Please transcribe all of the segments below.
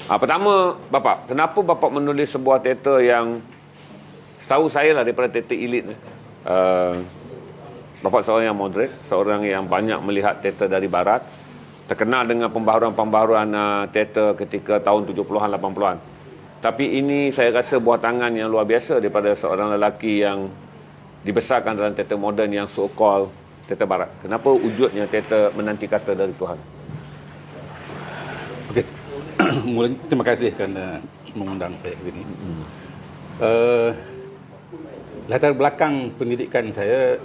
Pertama, Bapak, kenapa Bapak menulis sebuah teater yang setahu saya lah daripada teater elit ni. Bapak seorang yang moderate, seorang yang banyak melihat teater dari barat, terkenal dengan pembaharuan-pembaharuan teater ketika tahun 70-an 80-an. Tapi ini saya rasa buah tangan yang luar biasa daripada seorang lelaki yang dibesarkan dalam teater moden yang so-called teater barat. Kenapa wujudnya teater menanti kata dari Tuhan? Okey. Mulanya terima kasih kerana mengundang saya ke sini. Latar belakang pendidikan saya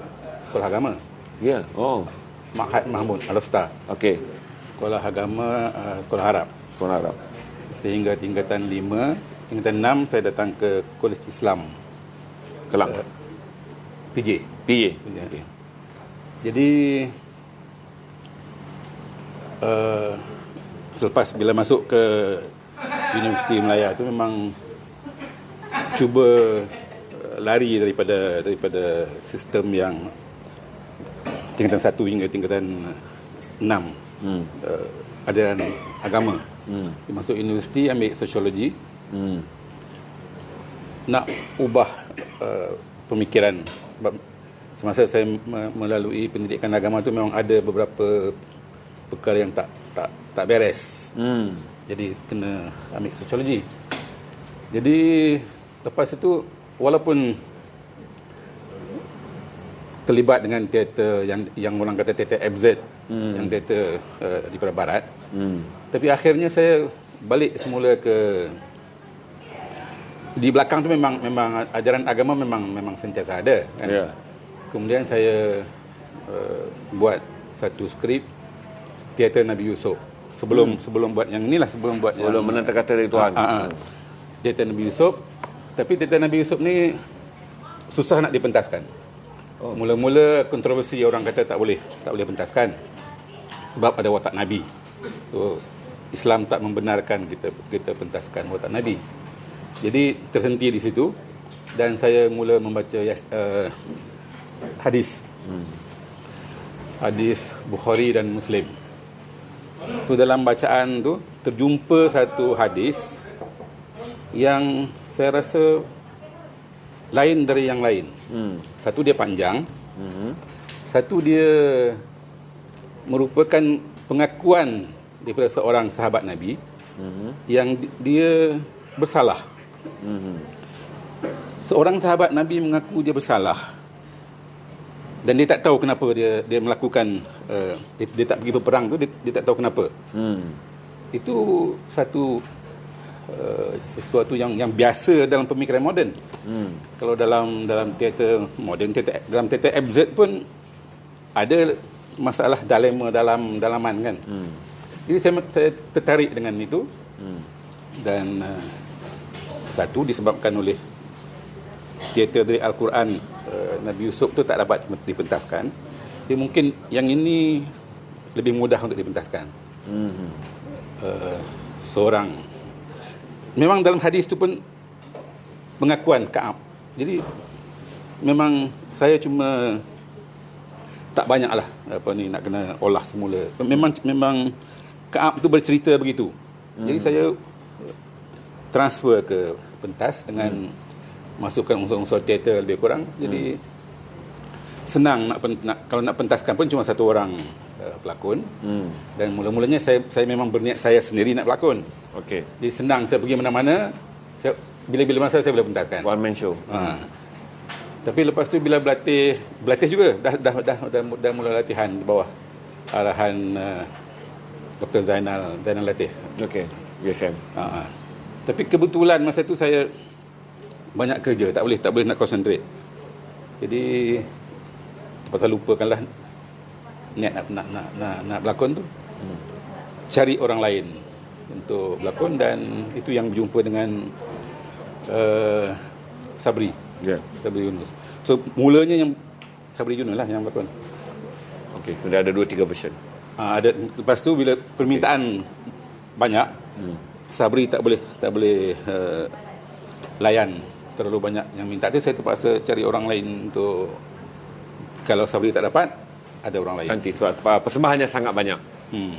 sekolah agama. Ya, oh. Ma'had Mahmud Al-Usta. Okey. Sekolah agama, sekolah Arab. Sekolah Arab. Sehingga tingkatan 5, tingkatan 6 saya datang ke Kolej Islam Kelang. PJ. PJ. Jadi selepas bila masuk ke Universiti Melaya tu memang cuba lari daripada sistem yang tingkatan 1 hingga tingkatan 6 ajaran agama. Masuk universiti ambil sosiologi. Nak ubah pemikiran sebab semasa saya melalui pendidikan agama tu memang ada beberapa perkara yang tak beres. Jadi kena ambil sosiologi. Jadi lepas itu walaupun terlibat dengan teater yang orang kata teater FZ, yang teater daripada barat, tapi akhirnya saya balik semula ke di belakang tu memang ajaran agama memang sentiasa ada kan. Yeah. Kemudian saya buat satu skrip teater Nabi Yusuf. Sebelum buat yang inilah, sebelum menanti kata dari Tuhan. Teater Nabi Yusuf. Tapi teater Nabi Yusuf ni susah nak dipentaskan. Mula-mula kontroversi, orang kata tak boleh pentaskan sebab ada watak Nabi. So Islam tak membenarkan kita pentaskan watak Nabi. Jadi terhenti di situ dan saya mula membaca hadis. Hadis Bukhari dan Muslim. Tu dalam bacaan tu terjumpa satu hadis yang saya rasa lain dari yang lain. Satu dia panjang. Satu dia merupakan pengakuan daripada seorang sahabat Nabi yang dia bersalah. Seorang sahabat Nabi mengaku dia bersalah dan dia tak tahu kenapa dia melakukan dia tak pergi berperang tu, dia tak tahu kenapa. Itu satu sesuatu yang biasa dalam pemikiran moden. Kalau dalam teater moden, dalam teater FZ pun ada masalah dilema dalaman kan. Jadi saya tertarik dengan itu. Dan satu disebabkan oleh teater dari Al-Quran Nabi Yusuf tu tak dapat dipentaskan. Jadi mungkin yang ini lebih mudah untuk dipentaskan. Seorang memang dalam hadis tu pun pengakuan Ka'ab. Jadi memang saya cuma tak banyaklah nak kena olah semula. Memang Ka'ab tu bercerita begitu. Jadi saya transfer ke pentas dengan masukkan unsur-unsur teater lebih kurang. Jadi senang kalau nak pentaskan pun cuma satu orang pelakon. Dan mula-mulanya saya memang berniat saya sendiri nak pelakon. Okey. Jadi senang saya pergi mana-mana, bila-bila masa saya boleh pentaskan. One man show. Tapi lepas tu bila berlatih juga dah mula latihan di bawah arahan Dr. Zainal Latif. Okey, USM. Tapi kebetulan masa tu saya banyak kerja, tak boleh nak concentrate. Jadi terpaksa lupakanlah niat nak berlakon tu. Cari orang lain untuk berlakon dan itu yang berjumpa dengan Sabri. Sabri Yunus. So mulanya yang Sabri Yunus lah yang berlakon. Okey, sudah ada 2-3 version. Ada. Lepas tu bila permintaan banyak, Sabri tak boleh layan terlalu banyak yang minta tu, saya terpaksa cari orang lain untuk, kalau Sabri tak dapat, ada orang lain. Nanti persembahannya sangat banyak.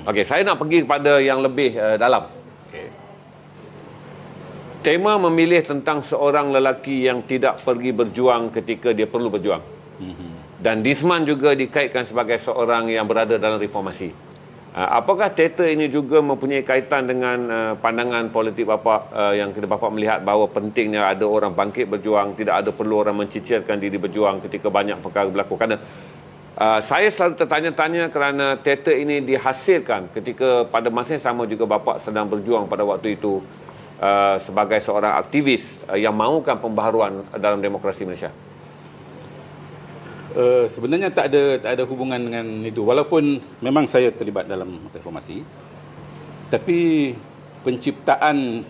Okey, saya nak pergi kepada yang lebih dalam. Okay. Tema memilih tentang seorang lelaki yang tidak pergi berjuang ketika dia perlu berjuang. Dan Desmond juga dikaitkan sebagai seorang yang berada dalam reformasi. Apakah teater ini juga mempunyai kaitan dengan pandangan politik bapa yang kita bapa melihat bahawa pentingnya ada orang bangkit berjuang, tidak ada perlu orang mencicirkan diri berjuang ketika banyak perkara berlaku. Kerana saya selalu tertanya-tanya kerana teater ini dihasilkan ketika pada masa yang sama juga bapa sedang berjuang pada waktu itu sebagai seorang aktivis yang mahukan pembaharuan dalam demokrasi Malaysia. Sebenarnya tak ada hubungan dengan itu, walaupun memang saya terlibat dalam reformasi, tapi penciptaan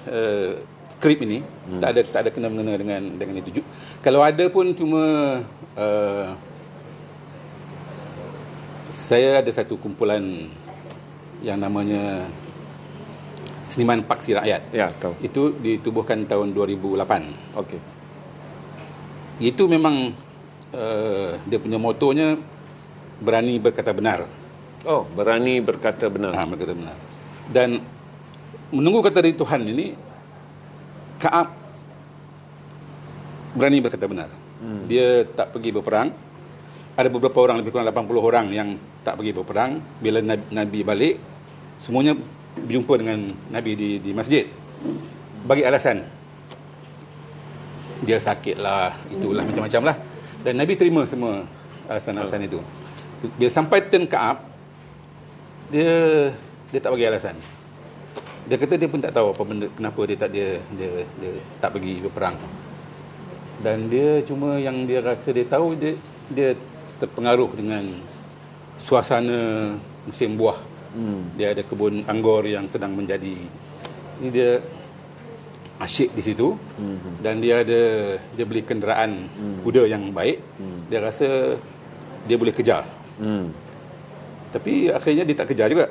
skrip ini tak ada kena-mengena dengan itu. Kalau ada pun cuma saya ada satu kumpulan yang namanya Seniman Paksi Rakyat. Ya, tahu. Itu ditubuhkan tahun 2008. Okey. Itu memang dia punya motonya berani berkata benar. Oh, berani berkata benar. Berkata benar. Dan menunggu kata dari Tuhan ini, Kaab berani berkata benar. Dia tak pergi berperang. Ada beberapa orang, lebih kurang 80 orang yang tak pergi berperang. Bila Nabi balik, semuanya berjumpa dengan Nabi di masjid. Bagi alasan, dia sakit lah, itulah, macam-macam lah. Dan Nabi terima semua alasan-alasan itu. Bila sampai turn Kaab, dia tak bagi alasan. Dia kata dia pun tak tahu apa benda, kenapa dia tak pergi berperang. Dan dia cuma yang dia rasa dia tahu, dia terpengaruh dengan suasana musim buah. Dia ada kebun anggur yang sedang menjadi. Ini dia asyik di situ. Dan dia beli kenderaan kuda yang baik. Dia rasa dia boleh kejar. Tapi akhirnya dia tak kejar juga.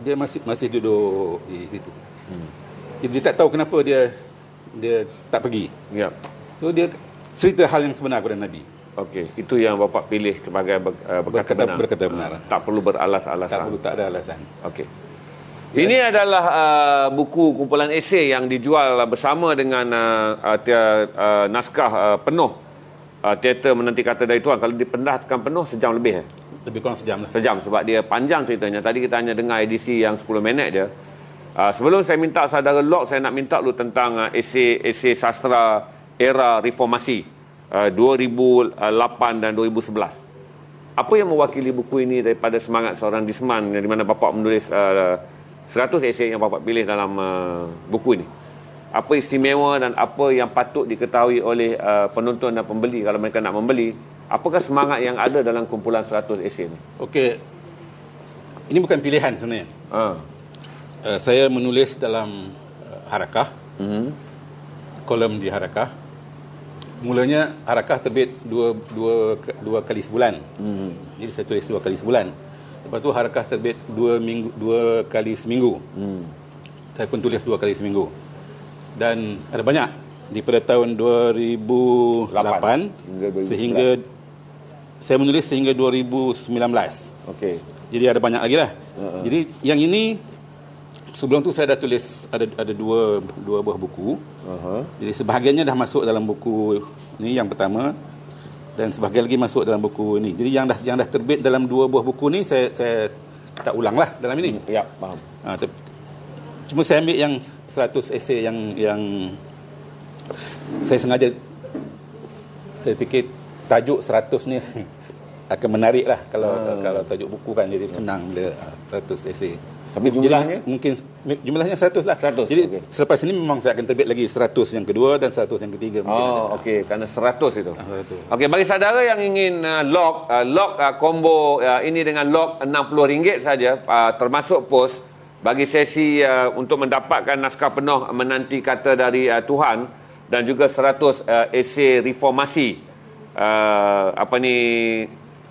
Dia masih duduk di situ. Dia tak tahu kenapa dia tak pergi. Ya. So dia cerita hal yang sebenar kepada Nabi. Okey, itu yang bapa pilih sebagai berkata benar. Tak perlu beralas-alasan. Tak ada alasan. Okey. Ini adalah buku kumpulan esei yang dijual bersama dengan naskah penuh teater Menanti Kata dari Tuhan. Kalau dipendahkan penuh sejam lebih. Lebih kurang sejam lah. Sejam sebab dia panjang ceritanya. Tadi kita hanya dengar edisi yang 10 minit je. Sebelum saya minta saudara Lok, saya nak minta lu tentang esei sastra era reformasi 2008 dan 2011. Apa yang mewakili buku ini daripada semangat seorang Desmond, di mana bapa menulis 100 esei yang bapa pilih dalam buku ini? Apa istimewa dan apa yang patut diketahui oleh penonton dan pembeli kalau mereka nak membeli? Apakah semangat yang ada dalam kumpulan 100 esei ini? Okey. Ini bukan pilihan sebenarnya. Saya menulis dalam Harakah. Kolom di Harakah. Mulanya Harakah terbit dua kali sebulan. Jadi saya tulis 2 kali sebulan. Lepas tu Harakah terbit 2 kali seminggu. Saya pun tulis 2 kali seminggu. Dan ada banyak daripada tahun 2008 sehingga saya menulis sehingga 2019. Okey. Jadi ada banyak lagi lah. Jadi yang ini sebelum tu saya dah tulis ada dua buah buku. Jadi sebahagiannya dah masuk dalam buku ni yang pertama dan sebahagian lagi masuk dalam buku ni. Jadi yang dah terbit dalam 2 buah buku ni saya tak ulang lah dalam ini. Ya, faham. Cuma saya ambil yang 100 esei yang saya sengaja, saya fikir tajuk 100 ni akan menarik lah kalau tajuk buku kan, jadi senang bila 100 esei. Tapi jumlahnya? Jadi, mungkin jumlahnya 100 lah. 100, jadi okay. Selepas ini memang saya akan terbit lagi 100 yang kedua dan 100 yang ketiga. Okey, kerana 100 itu. 100. Okey, bagi saudara yang ingin lock combo ini dengan lock RM60 saja, termasuk pos bagi sesi untuk mendapatkan naskah penuh Menanti Kata dari Tuhan dan juga 100 esei reformasi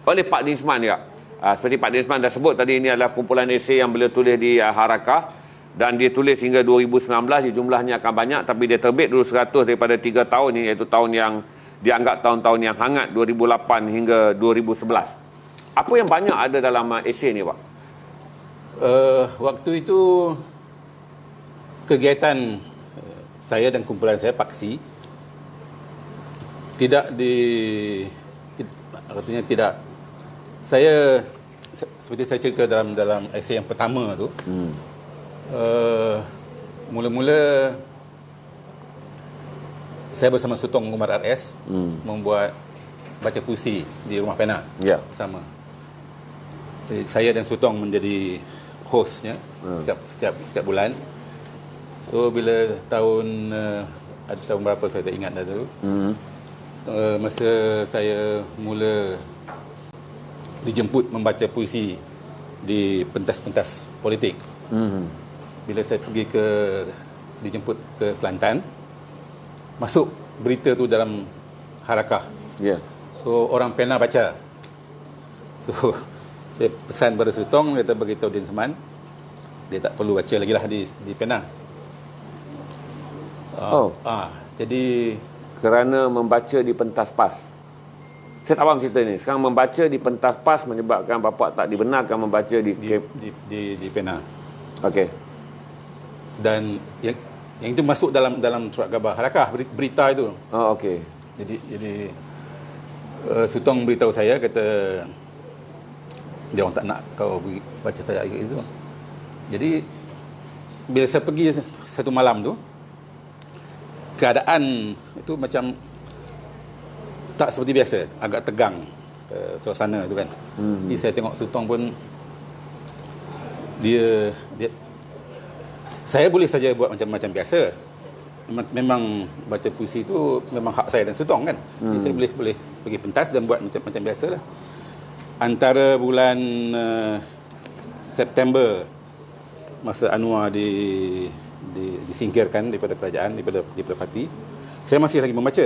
oleh Pak Desmond ya. Seperti Pak Desmond dah sebut tadi, ini adalah kumpulan esei yang beliau tulis di Harakah dan dia tulis hingga 2019. Jumlahnya akan banyak tapi dia terbit dulu 100 daripada 3 tahun ini, iaitu tahun yang dianggap tahun-tahun yang hangat, 2008 hingga 2011. Apa yang banyak ada dalam esei ni, Pak? Waktu itu kegiatan saya dan kumpulan saya paksi tidak artinya tidak, saya seperti saya cerita dalam esei yang pertama tu, mula-mula saya bersama Sutong Umar RS membuat baca puisi di Rumah Pena bersama. Jadi, saya dan Sutong menjadi hostnya setiap bulan. So bila tahun ada tahun berapa saya tak ingat dah tu. Masa saya mula dijemput membaca puisi di pentas-pentas politik. Bila saya pergi dijemput ke Kelantan, masuk berita tu dalam Harakah. So orang Pena baca. So saya pesan pada Sutong, dia beritahu Din Seman, dia tak perlu baca lagi lah di Pena. Jadi kerana membaca di pentas PAS. Saya tak faham cerita ni. Sekarang membaca di pentas PAS menyebabkan bapa tak dibenarkan membaca di Pena. Okey. Dan yang itu masuk dalam surat khabar Harakah, berita itu. Okey. Jadi Sutong beritahu saya, kata dia orang tak nak kau baca saya itu. Jadi bila saya pergi satu malam tu, keadaan itu macam tak seperti biasa, agak tegang suasana tu kan. Jadi saya tengok Sutong pun dia saya boleh saja buat macam biasa. Memang baca puisi itu memang hak saya dan Sutong kan. Jadi saya boleh pergi pentas dan buat macam biasalah. Antara bulan September, masa Anwar disingkirkan daripada kerajaan, daripada parti, saya masih lagi membaca.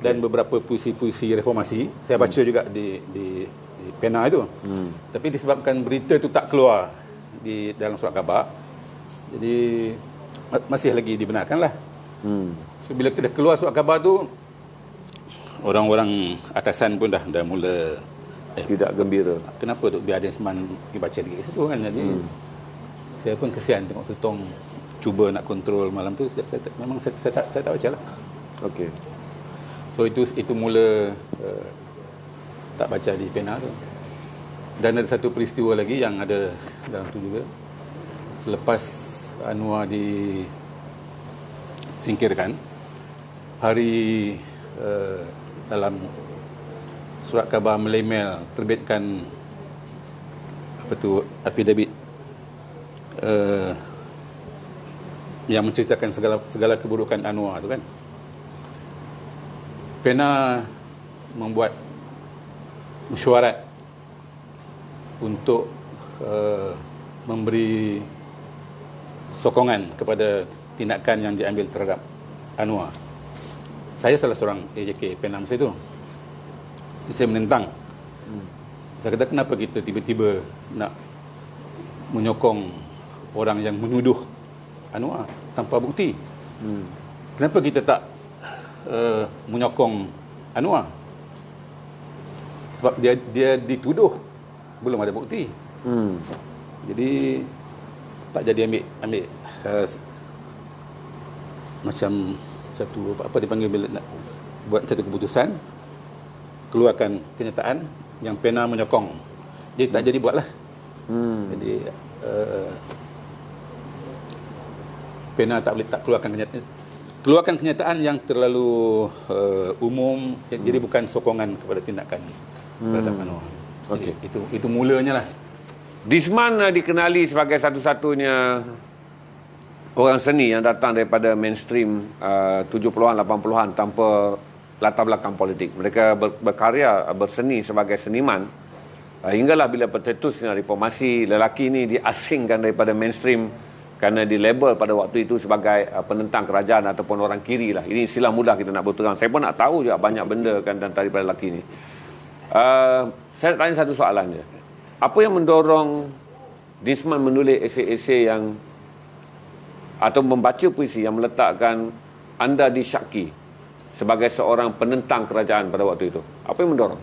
Dan beberapa puisi-puisi reformasi saya baca juga di Pena itu. Tapi disebabkan berita itu tak keluar di dalam surat khabar, jadi masih lagi dibenarkan lah. So, bila dah keluar surat khabar tu, orang-orang atasan pun dah mula tidak gembira. Kenapa tu biar Din Seman pergi baca lagi situ kan. Jadi saya pun kesian tengok Sutong cuba nak kontrol malam tu. Memang saya tak baca lah. Okey. So itu mula tak baca di Pena tu. Dan ada satu peristiwa lagi yang ada dalam tu juga. Selepas Anwar disingkirkan, hari dalam surat khabar Melaymel terbitkan affidavit yang menceritakan segala keburukan Anwar tu kan. Pena membuat mesyuarat untuk memberi sokongan kepada tindakan yang diambil terhadap Anwar. Saya salah seorang AJK Pena masa itu. Saya menentang. Saya kata, kenapa kita tiba-tiba nak menyokong orang yang menuduh Anwar tanpa bukti? Kenapa kita tak menyokong Anwar? Sebab dia dituduh, belum ada bukti. Jadi tak jadi ambil macam satu apa dipanggil bila nak buat satu keputusan, keluarkan kenyataan yang Pena menyokong. Dia tak jadi buatlah. Jadi Pena tak boleh keluarkan kenyataan yang terlalu umum, jadi bukan sokongan kepada tindakan terhadap Anwar. Okey. Itu mulanya lah. Disman dikenali sebagai satu-satunya orang seni yang datang daripada mainstream 70-an, 80-an tanpa latar belakang politik. Mereka berkarya, berseni sebagai seniman hinggalah bila pencetusnya reformasi, lelaki ini diasingkan daripada mainstream kerana dilabel pada waktu itu sebagai penentang kerajaan ataupun orang kiri lah. Ini istilah mudah kita nak berterang. Saya pun nak tahu juga banyak benda kan daripada lelaki ini. Saya nak tanya satu soalan je. Apa yang mendorong Disman menulis esei-esei yang atau membaca puisi yang meletakkan anda disyaki sebagai seorang penentang kerajaan pada waktu itu? Apa yang mendorong?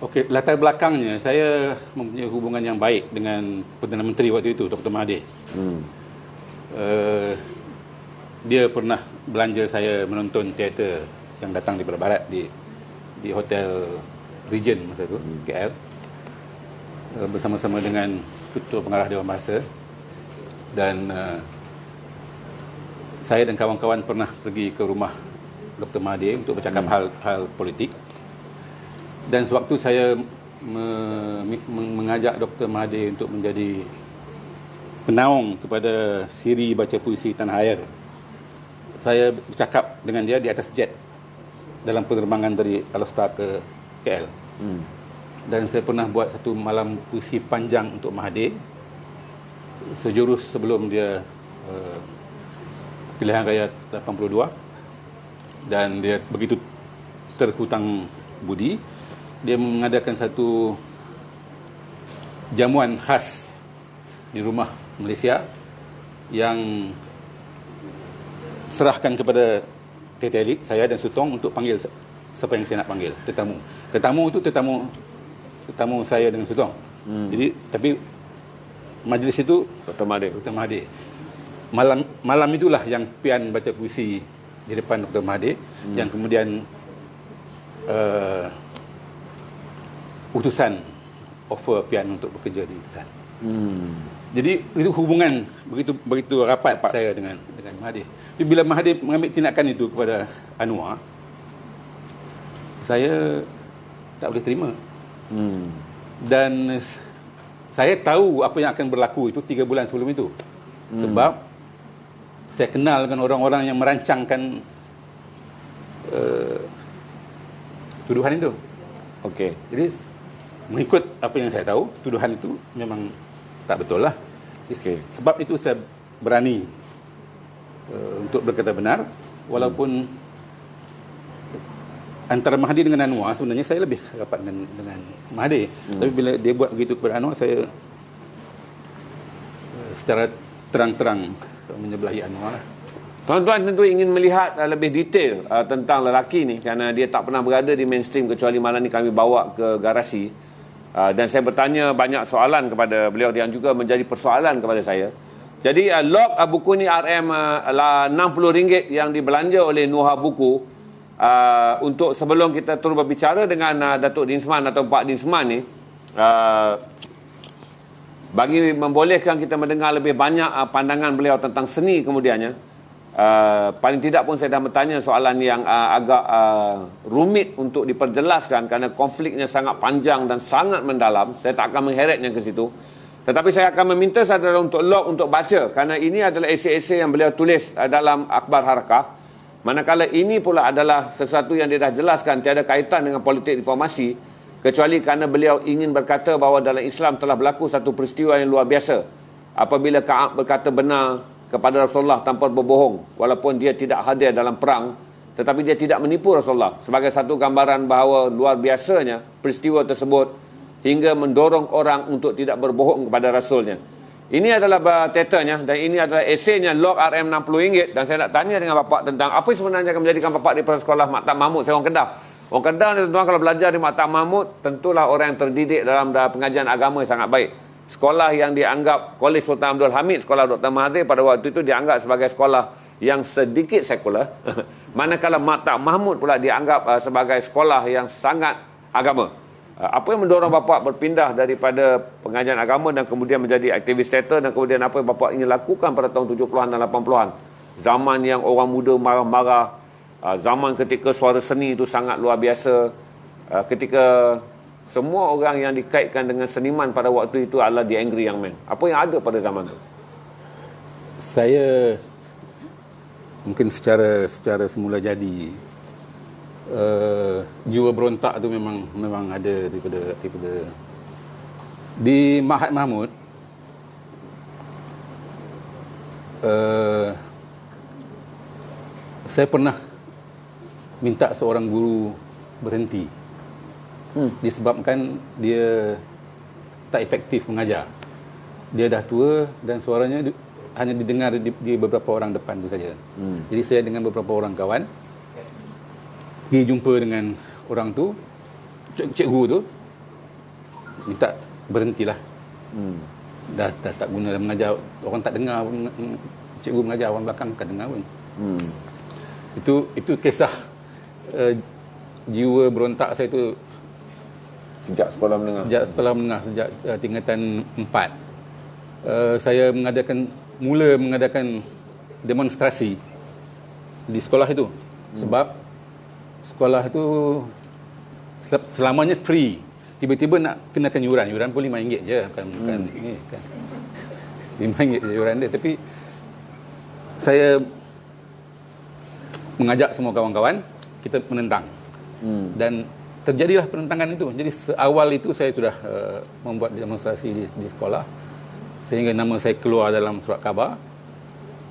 Okey, latar belakangnya saya mempunyai hubungan yang baik dengan Perdana Menteri waktu itu, Dr. Mahathir. dia pernah belanja saya menonton teater yang datang di Barat di Hotel Regent masa itu, KL, bersama-sama dengan Ketua Pengarah Dewan Bahasa. Dan saya dan kawan-kawan pernah pergi ke rumah Dr. Mahathir untuk bercakap hal politik. Dan sewaktu saya mengajak Dr. Mahathir untuk menjadi penaung kepada siri baca puisi Tanah Air, saya bercakap dengan dia di atas jet dalam penerbangan dari Alor-Star ke KL. Dan saya pernah buat satu malam puisi panjang untuk Mahathir, sejurus sebelum dia pilihan raya 82, dan dia begitu terhutang budi, dia mengadakan satu jamuan khas di rumah Malaysia yang serahkan kepada Tete Elit, saya dan Sutong untuk panggil siapa yang saya nak panggil, tetamu. Tetamu itu tetamu saya dengan Sutong. Jadi tapi majlis itu Dr. Mahathir. Malam itulah yang pian baca puisi di depan Dr. Mahathir, yang kemudian utusan offer pian untuk bekerja di utusan. Jadi itu hubungan begitu rapat saya dengan Mahathir. Tapi bila Mahathir mengambil tindakan itu kepada Anwar, saya tak boleh terima. Dan saya tahu apa yang akan berlaku itu 3 bulan sebelum itu. Sebab saya kenal dengan orang-orang yang merancangkan tuduhan itu. Okey. Jadi mengikut apa yang saya tahu, tuduhan itu memang tak betul lah. Okey. Sebab itu saya berani untuk berkata benar, walaupun antara Mahathir dengan Anwar sebenarnya saya lebih rapat dengan Mahathir. Tapi bila dia buat begitu kepada Anwar, saya secara terang-terang menyebelahi Anwar. Tuan-tuan tentu ingin melihat lebih detail tentang lelaki ni, kerana dia tak pernah berada di mainstream kecuali malam ni kami bawa ke garasi. Dan saya bertanya banyak soalan kepada beliau yang juga menjadi persoalan kepada saya. Jadi log buku ni RM RM60 yang dibelanja oleh Nuha Buku untuk sebelum kita terus berbicara dengan Datuk Dinsman atau Pak Dinsman ni, bagi membolehkan kita mendengar lebih banyak pandangan beliau tentang seni kemudiannya. Paling tidak pun saya dah bertanya soalan yang agak rumit untuk diperjelaskan kerana konfliknya sangat panjang dan sangat mendalam. Saya tak akan mengheretnya ke situ. Tetapi saya akan meminta saudara untuk log untuk baca, kerana ini adalah esei-esei yang beliau tulis dalam Akhbar Harakah. Manakala ini pula adalah sesuatu yang dia dah jelaskan tiada kaitan dengan politik informasi, kecuali kerana beliau ingin berkata bahawa dalam Islam telah berlaku satu peristiwa yang luar biasa apabila Ka'ab berkata benar kepada Rasulullah tanpa berbohong, walaupun dia tidak hadir dalam perang, tetapi dia tidak menipu Rasulullah, sebagai satu gambaran bahawa luar biasanya peristiwa tersebut hingga mendorong orang untuk tidak berbohong kepada Rasulnya. Ini adalah teternya, dan ini adalah eseinya, log RM RM60. Dan saya nak tanya dengan bapak tentang apa sebenarnya akan menjadikan bapak di sekolah Maktab Mahmud. Saya orang Kedah. Orang Kedah ni tuan-tuan, kalau belajar di Maktab Mahmud, tentulah orang yang terdidik dalam pengajian agama yang sangat baik. Sekolah yang dianggap Kolej Sultan Abdul Hamid, sekolah Dr. Mahathir pada waktu itu dianggap sebagai sekolah yang sedikit sekular. Manakala Maktab Mahmud pula dianggap sebagai sekolah yang sangat agama. Apa yang mendorong bapak berpindah daripada pengajian agama dan kemudian menjadi aktivis teater, dan kemudian apa yang bapak ingin lakukan pada tahun 70-an dan 80-an? Zaman yang orang muda marah-marah, zaman ketika suara seni itu sangat luar biasa, ketika semua orang yang dikaitkan dengan seniman pada waktu itu adalah the angry young man. Apa yang ada pada zaman itu? Saya mungkin secara semula jadi jiwa berontak tu memang ada daripada di Mahat Mahmud. Saya pernah minta seorang guru berhenti disebabkan dia tak efektif mengajar. Dia dah tua dan suaranya hanya didengar di beberapa orang depan tu saja. Jadi saya dengan beberapa orang kawan pergi jumpa dengan orang tu, cikgu tu, minta berhentilah. Dah tak guna dah mengajar, orang tak dengar, cikgu mengajar, orang belakang tak dengar pun. Itu kisah jiwa berontak saya itu Sejak sekolah menengah. sejak tingkatan 4. Saya mula mengadakan demonstrasi di sekolah itu. Sebab sekolah itu selamanya free. Tiba-tiba nak kenakan yuran pun RM5 je, bukan ini kan. RM5 je yuran dia, tapi saya mengajak semua kawan-kawan kita menentang. Dan terjadilah penentangan itu. Jadi seawal itu saya sudah membuat demonstrasi di sekolah, sehingga nama saya keluar dalam surat khabar,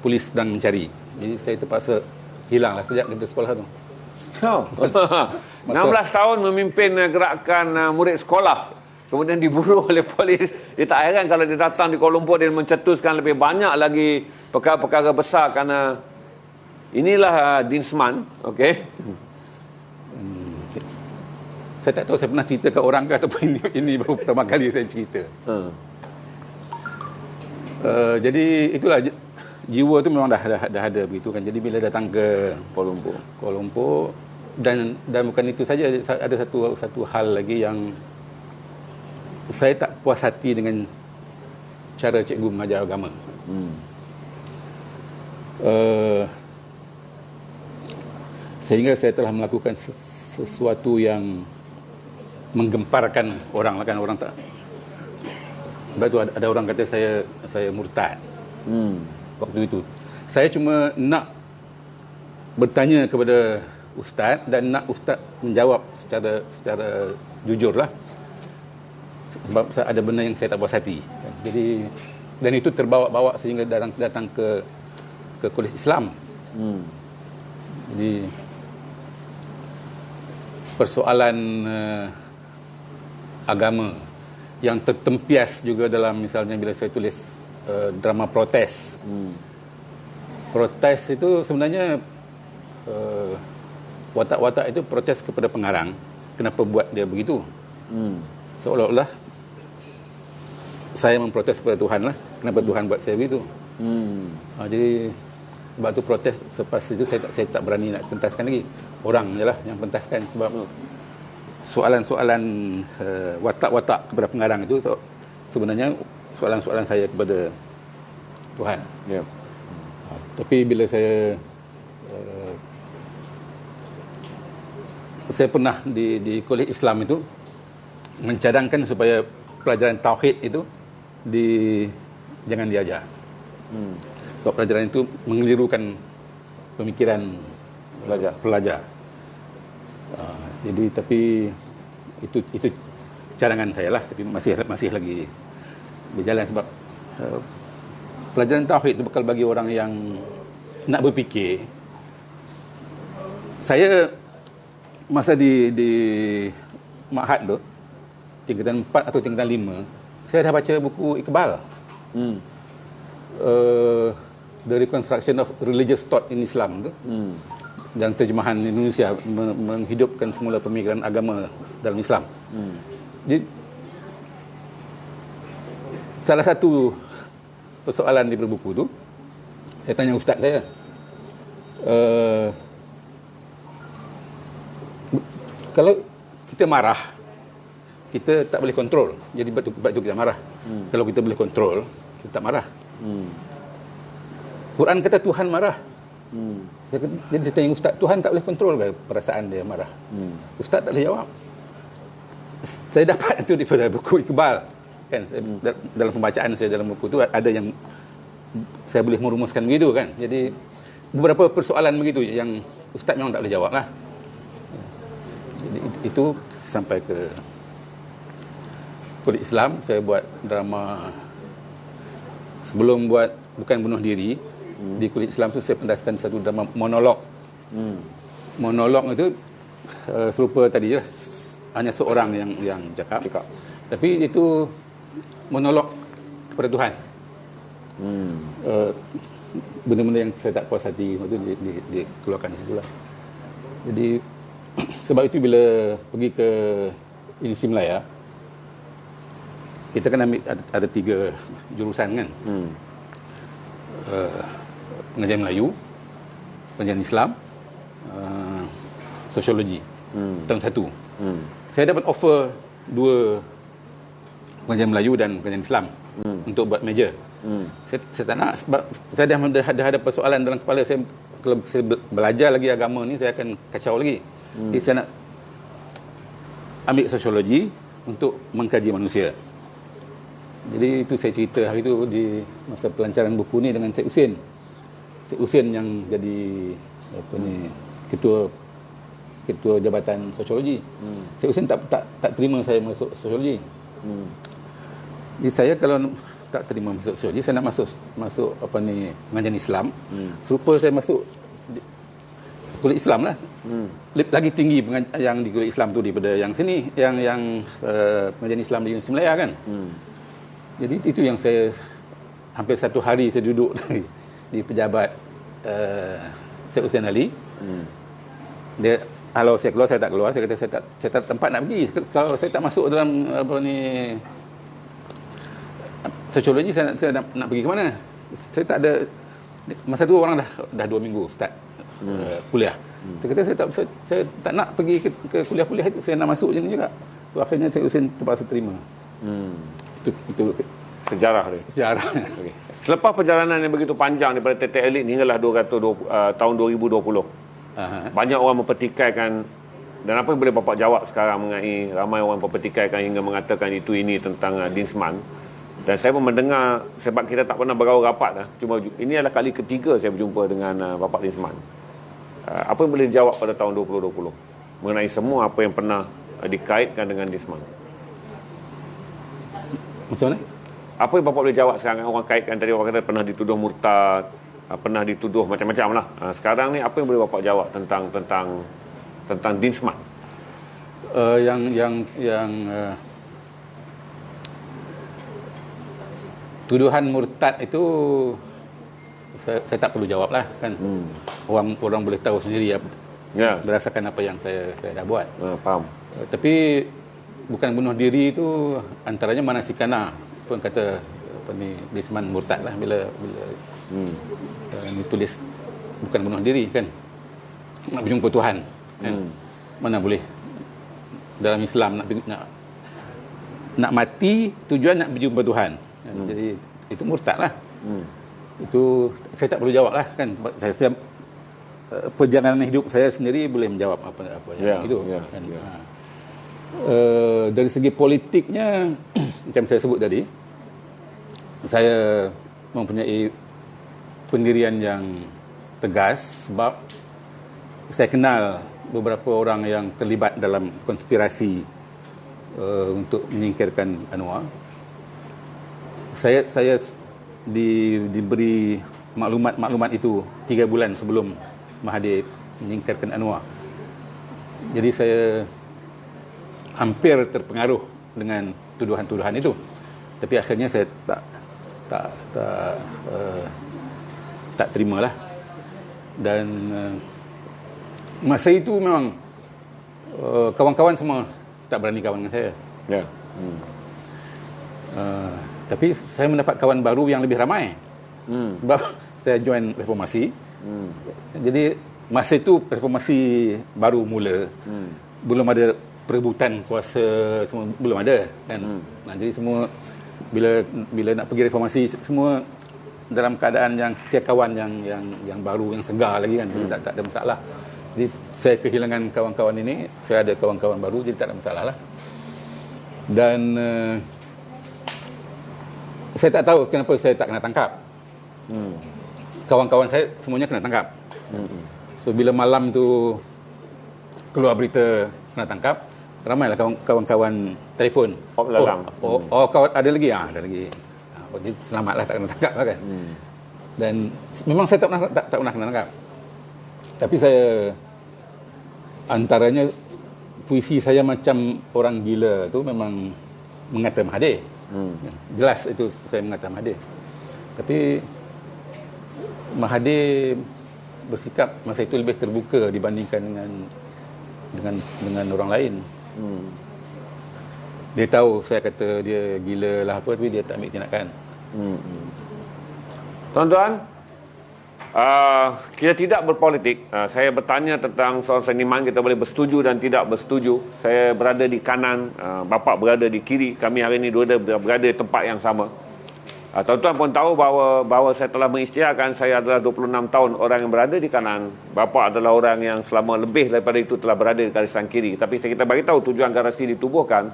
polis sedang mencari. Jadi saya terpaksa hilanglah sejak dari sekolah tu. 16 tahun memimpin gerakan murid sekolah, kemudian diburu oleh polis. Dia tak heran kalau dia datang di Kuala Lumpur, dia mencetuskan lebih banyak lagi perkara-perkara besar, kerana inilah Dinsman. Okey. Saya tak tahu saya pernah cerita ke orang ke, ataupun ini baru pertama kali saya cerita. Jadi itulah, jiwa tu memang dah ada begitu kan. Jadi bila datang ke Kuala Lumpur, dan bukan itu saja, ada satu hal lagi yang saya tak puas hati dengan cara cikgu mengajar agama. Sehingga saya telah melakukan sesuatu yang menggemparkan orang lah kan. Orang tak, sebab tu ada orang kata saya murtad waktu itu. Saya cuma nak bertanya kepada ustaz dan nak ustaz menjawab secara jujur lah, sebab ada benda yang saya tak puas hati. Jadi, dan itu terbawa-bawa sehingga datang ke Kolej Islam. Jadi persoalan agama yang tertempias juga dalam, misalnya bila saya tulis drama protes. Protes itu sebenarnya watak-watak itu protes kepada pengarang. Kenapa buat dia begitu? Seolah-olah saya memprotes kepada Tuhan lah. Kenapa Tuhan buat saya begitu? Jadi sebab tu protes. Selepas itu saya tak berani nak pentaskan lagi. Orang je lah yang pentaskan. Sebab soalan-soalan watak-watak kepada pengarang itu sebenarnya soalan-soalan saya kepada Tuhan. Tapi bila saya pernah di Kolej Islam itu mencadangkan supaya pelajaran tauhid itu jangan diajar. Sebab pelajaran itu mengelirukan pemikiran pelajar. Jadi tapi itu cadangan saya lah, tapi masih lagi berjalan. Sebab pelajaran tauhid itu bakal bagi orang yang nak berfikir. Saya masa di Ma'had tu, tingkatan 4 atau tingkatan 5, saya dah baca buku Iqbal. The Reconstruction of Religious Thought in Islam tu. Dan terjemahan Indonesia, menghidupkan semula pemikiran agama dalam Islam. Jadi salah satu persoalan di buku tu, saya tanya ustaz saya, kalau kita marah, kita tak boleh kontrol. Jadi sebab itu kita marah. Kalau kita boleh kontrol, kita tak marah. Quran kata Tuhan marah. Jadi saya tanya ustaz, Tuhan tak boleh kontrol ke perasaan dia marah? Ustaz tak boleh jawab. Saya dapat itu daripada buku Iqbal kan. Dalam pembacaan saya dalam buku itu ada yang saya boleh merumuskan begitu kan. Jadi beberapa persoalan begitu yang ustaz memang tak boleh jawab lah. Jadi itu sampai ke Kolej Islam, saya buat drama. Sebelum buat Bukan Bunuh Diri, di Kolej Islam tu saya pentaskan satu drama monolog. Monolog itu serupa tadi je, hanya seorang yang cakap. Tapi itu monolog kepada Tuhan. Benda-benda yang saya tak puas hati itu dikeluarkan di situ lah. Jadi sebab itu bila pergi ke Universiti Melaya, kita kan ambil ada 3 jurusan kan. Pengajian Melayu, pengajian Islam, sosiologi. Tahun 1. Saya dapat offer 2 pengajian Melayu dan pengajian Islam untuk buat major. Saya tak nak, sebab saya dah ada persoalan dalam kepala saya. Kalau saya belajar lagi agama ni, saya akan kacau lagi. Jadi saya nak ambil sosiologi untuk mengkaji manusia. Jadi itu saya cerita hari itu di masa pelancaran buku ni dengan Syed Hussein. Syed Hussein yang jadi ketua Jabatan Sosiologi. Syed Hussein tak terima saya masuk sosiologi. Jadi saya kalau tak terima masuk sosiologi, saya nak masuk pengajian Islam. Serupa saya masuk kuliah Islam lah. Lagi tinggi yang di kuliah Islam tu daripada yang sini, yang pengajian Islam di Universiti Malaya kan. Jadi itu yang saya hampir 1 hari saya duduk di pejabat Syed Hussein Ali. Dia, kalau saya keluar, saya tak keluar. Saya kata saya tak tempat nak pergi. Kalau saya tak masuk dalam sosiologi, saya nak pergi ke mana? Saya tak ada. Masa tu orang dah 2 minggu start kuliah. Saya kata saya tak nak pergi ke kuliah-kuliah itu. Saya nak masuk je ni juga. So, akhirnya Syed Hussein terpaksa terima. Itu Sejarah dia. sejarah. Okay. Selepas perjalanan yang begitu panjang daripada TT Elite hinggalah tahun 2020. Banyak orang mempertikaikan, dan apa yang boleh bapak jawab sekarang mengenai ramai orang mempertikaikan hingga mengatakan itu ini tentang Dinsman. Dan saya pun mendengar, sebab kita tak pernah bergaul rapat dah. Cuma ini adalah kali ketiga saya berjumpa dengan bapak Dinsman. Apa yang boleh dijawab pada tahun 2020 mengenai semua apa yang pernah dikaitkan dengan Dinsman? Macam mana? Apa yang bapak boleh jawab sekarang? Orang kaitkan tadi, orang kata pernah dituduh murtad, pernah dituduh macam-macam lah. Sekarang ni apa yang boleh bapak jawab tentang Dinsman? Tuduhan murtad itu saya tak perlu jawab lah kan. Orang boleh tahu sendiri berdasarkan apa yang saya dah buat. Faham. Tapi bukan bunuh diri itu antaranya manasikana pun kata Dinsman murtad lah bila ditulis bukan bunuh diri kan, nak berjumpa Tuhan kan. Mana boleh dalam Islam nak mati tujuan nak berjumpa Tuhan. Jadi itu murtad lah. Itu saya tak perlu jawab lah kan. Saya perjalanan hidup saya sendiri boleh menjawab apa yang itu kan. Dari segi politiknya macam saya sebut tadi, saya mempunyai pendirian yang tegas sebab saya kenal beberapa orang yang terlibat dalam konspirasi untuk menyingkirkan Anwar. Saya diberi maklumat itu 3 bulan sebelum Mahathir menyingkirkan Anwar. Jadi saya hampir terpengaruh dengan tuduhan-tuduhan itu. Tapi akhirnya saya tak terimalah. Dan masa itu memang kawan-kawan semua tak berani kawan dengan saya. Tapi saya mendapat kawan baru yang lebih ramai. Sebab saya join reformasi. Jadi masa itu reformasi baru mula. Belum ada perebutan kuasa, semua belum ada kan. Jadi semua bila nak pergi reformasi, semua dalam keadaan yang setia kawan yang baru, yang segar lagi kan. Tak ada masalah. Jadi saya kehilangan kawan-kawan ini, saya ada kawan-kawan baru, jadi tak ada masalah lah. Dan saya tak tahu kenapa saya tak kena tangkap. Kawan-kawan saya semuanya kena tangkap. So bila malam tu keluar berita kena tangkap, ramailah kawan-kawan telefon. Kawan ada lagi? Ada lagi. Jadi selamatlah tak kena tangkap lah kan. Dan memang saya tak pernah kena tangkap. Tapi saya antaranya puisi saya macam orang gila tu memang mengata Mahathir. Jelas itu saya mengata Mahathir. Tapi Mahathir bersikap masa itu lebih terbuka dibandingkan dengan orang lain. Dia tahu saya kata dia gila lah apa, tapi dia tak ambil tindakan. Tuan-tuan, Kita tidak berpolitik. Saya bertanya tentang soal seniman, kita boleh bersetuju dan tidak bersetuju. Saya berada di kanan, bapa berada di kiri. Kami hari ini dua berada di tempat yang sama. Tuan-tuan pun tahu bahawa saya telah mengisytiharkan saya adalah 26 tahun orang yang berada di kanan. Bapa adalah orang yang selama lebih daripada itu telah berada di garisan kiri. Tapi kita bagi tahu tujuan garasi ditubuhkan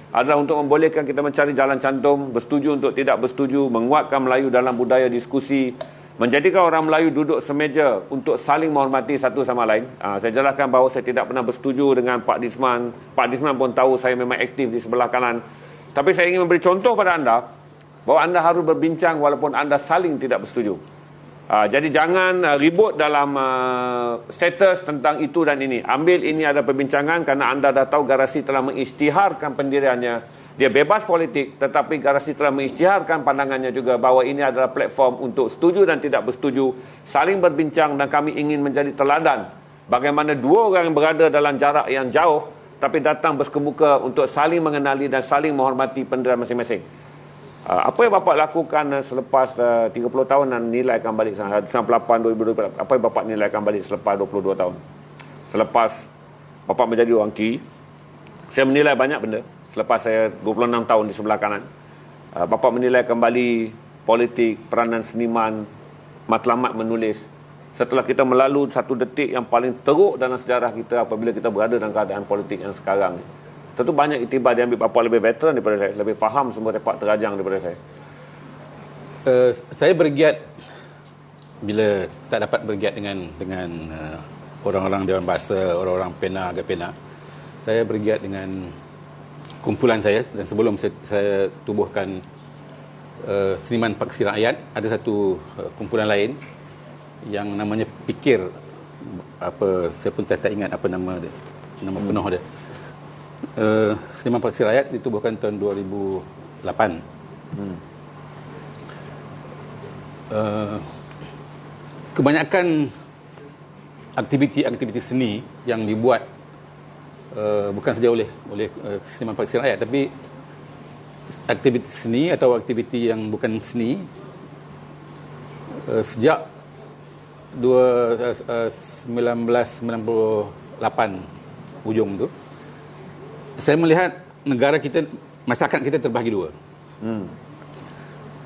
adalah untuk membolehkan kita mencari jalan cantum, bersetuju untuk tidak bersetuju, menguatkan Melayu dalam budaya diskusi, menjadikan orang Melayu duduk semeja untuk saling menghormati satu sama lain. Saya jelaskan bahawa saya tidak pernah bersetuju dengan Pak Disman. Pak Disman pun tahu saya memang aktif di sebelah kanan. Tapi saya ingin memberi contoh pada anda bahawa anda harus berbincang walaupun anda saling tidak bersetuju. Jadi jangan ribut dalam status tentang itu dan ini. Ambil ini ada perbincangan kerana anda dah tahu garasi telah mengisytiharkan pendiriannya. Dia bebas politik, tetapi garasi telah mengisytiharkan pandangannya juga bahawa ini adalah platform untuk setuju dan tidak bersetuju, saling berbincang, dan kami ingin menjadi teladan bagaimana dua orang yang berada dalam jarak yang jauh tapi datang bersekemuka untuk saling mengenali dan saling menghormati pendirian masing-masing. Apa yang bapak lakukan selepas 30 tahun dan nilaikan balik 98, 2020, apa yang bapak nilaikan balik selepas 22 tahun? Selepas bapak menjadi orang kiri, saya menilai banyak benda. Selepas saya 26 tahun di sebelah kanan, bapak menilai kembali politik, peranan seniman, matlamat menulis. Setelah kita melalui satu detik yang paling teruk dalam sejarah kita apabila kita berada dalam keadaan politik yang sekarang, tentu banyak iktibar diambil. Bapak lebih veteran daripada saya, lebih faham semua tepat terajang daripada saya. Saya bergiat bila tak dapat bergiat dengan orang-orang Dewan Bahasa, orang-orang PENA, Agak PENA. Saya bergiat dengan kumpulan saya, dan sebelum saya tubuhkan Seniman Paksi Rakyat, ada satu kumpulan lain yang namanya Pikir, saya pun tak ingat apa nama dia, nama penuh dia. Seniman Paksi Rakyat ditubuhkan tahun 2008. Kebanyakan aktiviti-aktiviti seni yang dibuat bukan saja oleh Seniman Paksi Rakyat, tapi aktiviti seni atau aktiviti yang bukan seni sejak 1998 ujung tu, saya melihat negara kita, masyarakat kita terbahagi dua.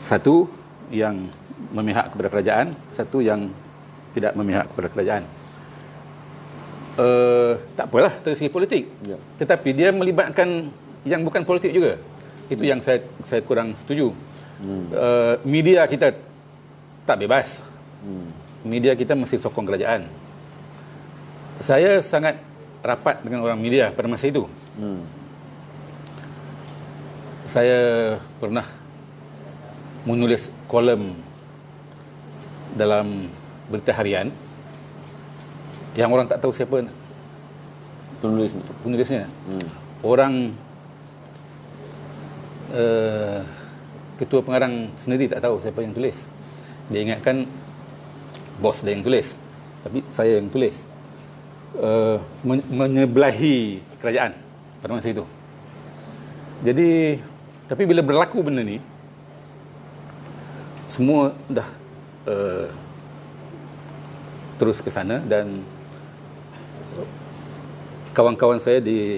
Satu yang memihak kepada kerajaan, satu yang tidak memihak kepada kerajaan. Tak apalah dari segi politik, tetapi dia melibatkan yang bukan politik juga. Itu yang saya kurang setuju. Media kita tak bebas. Media kita mesti sokong kerajaan. Saya sangat rapat dengan orang media pada masa itu. Saya pernah menulis kolom dalam berita harian yang orang tak tahu siapa penulisnya. Orang ketua pengarang sendiri tak tahu siapa yang tulis. Dia ingatkan bos dia yang tulis, tapi saya yang tulis. Menyebelahi kerajaan pada masa itu. Jadi, tapi bila berlaku benda ni, semua dah terus ke sana, dan kawan-kawan saya di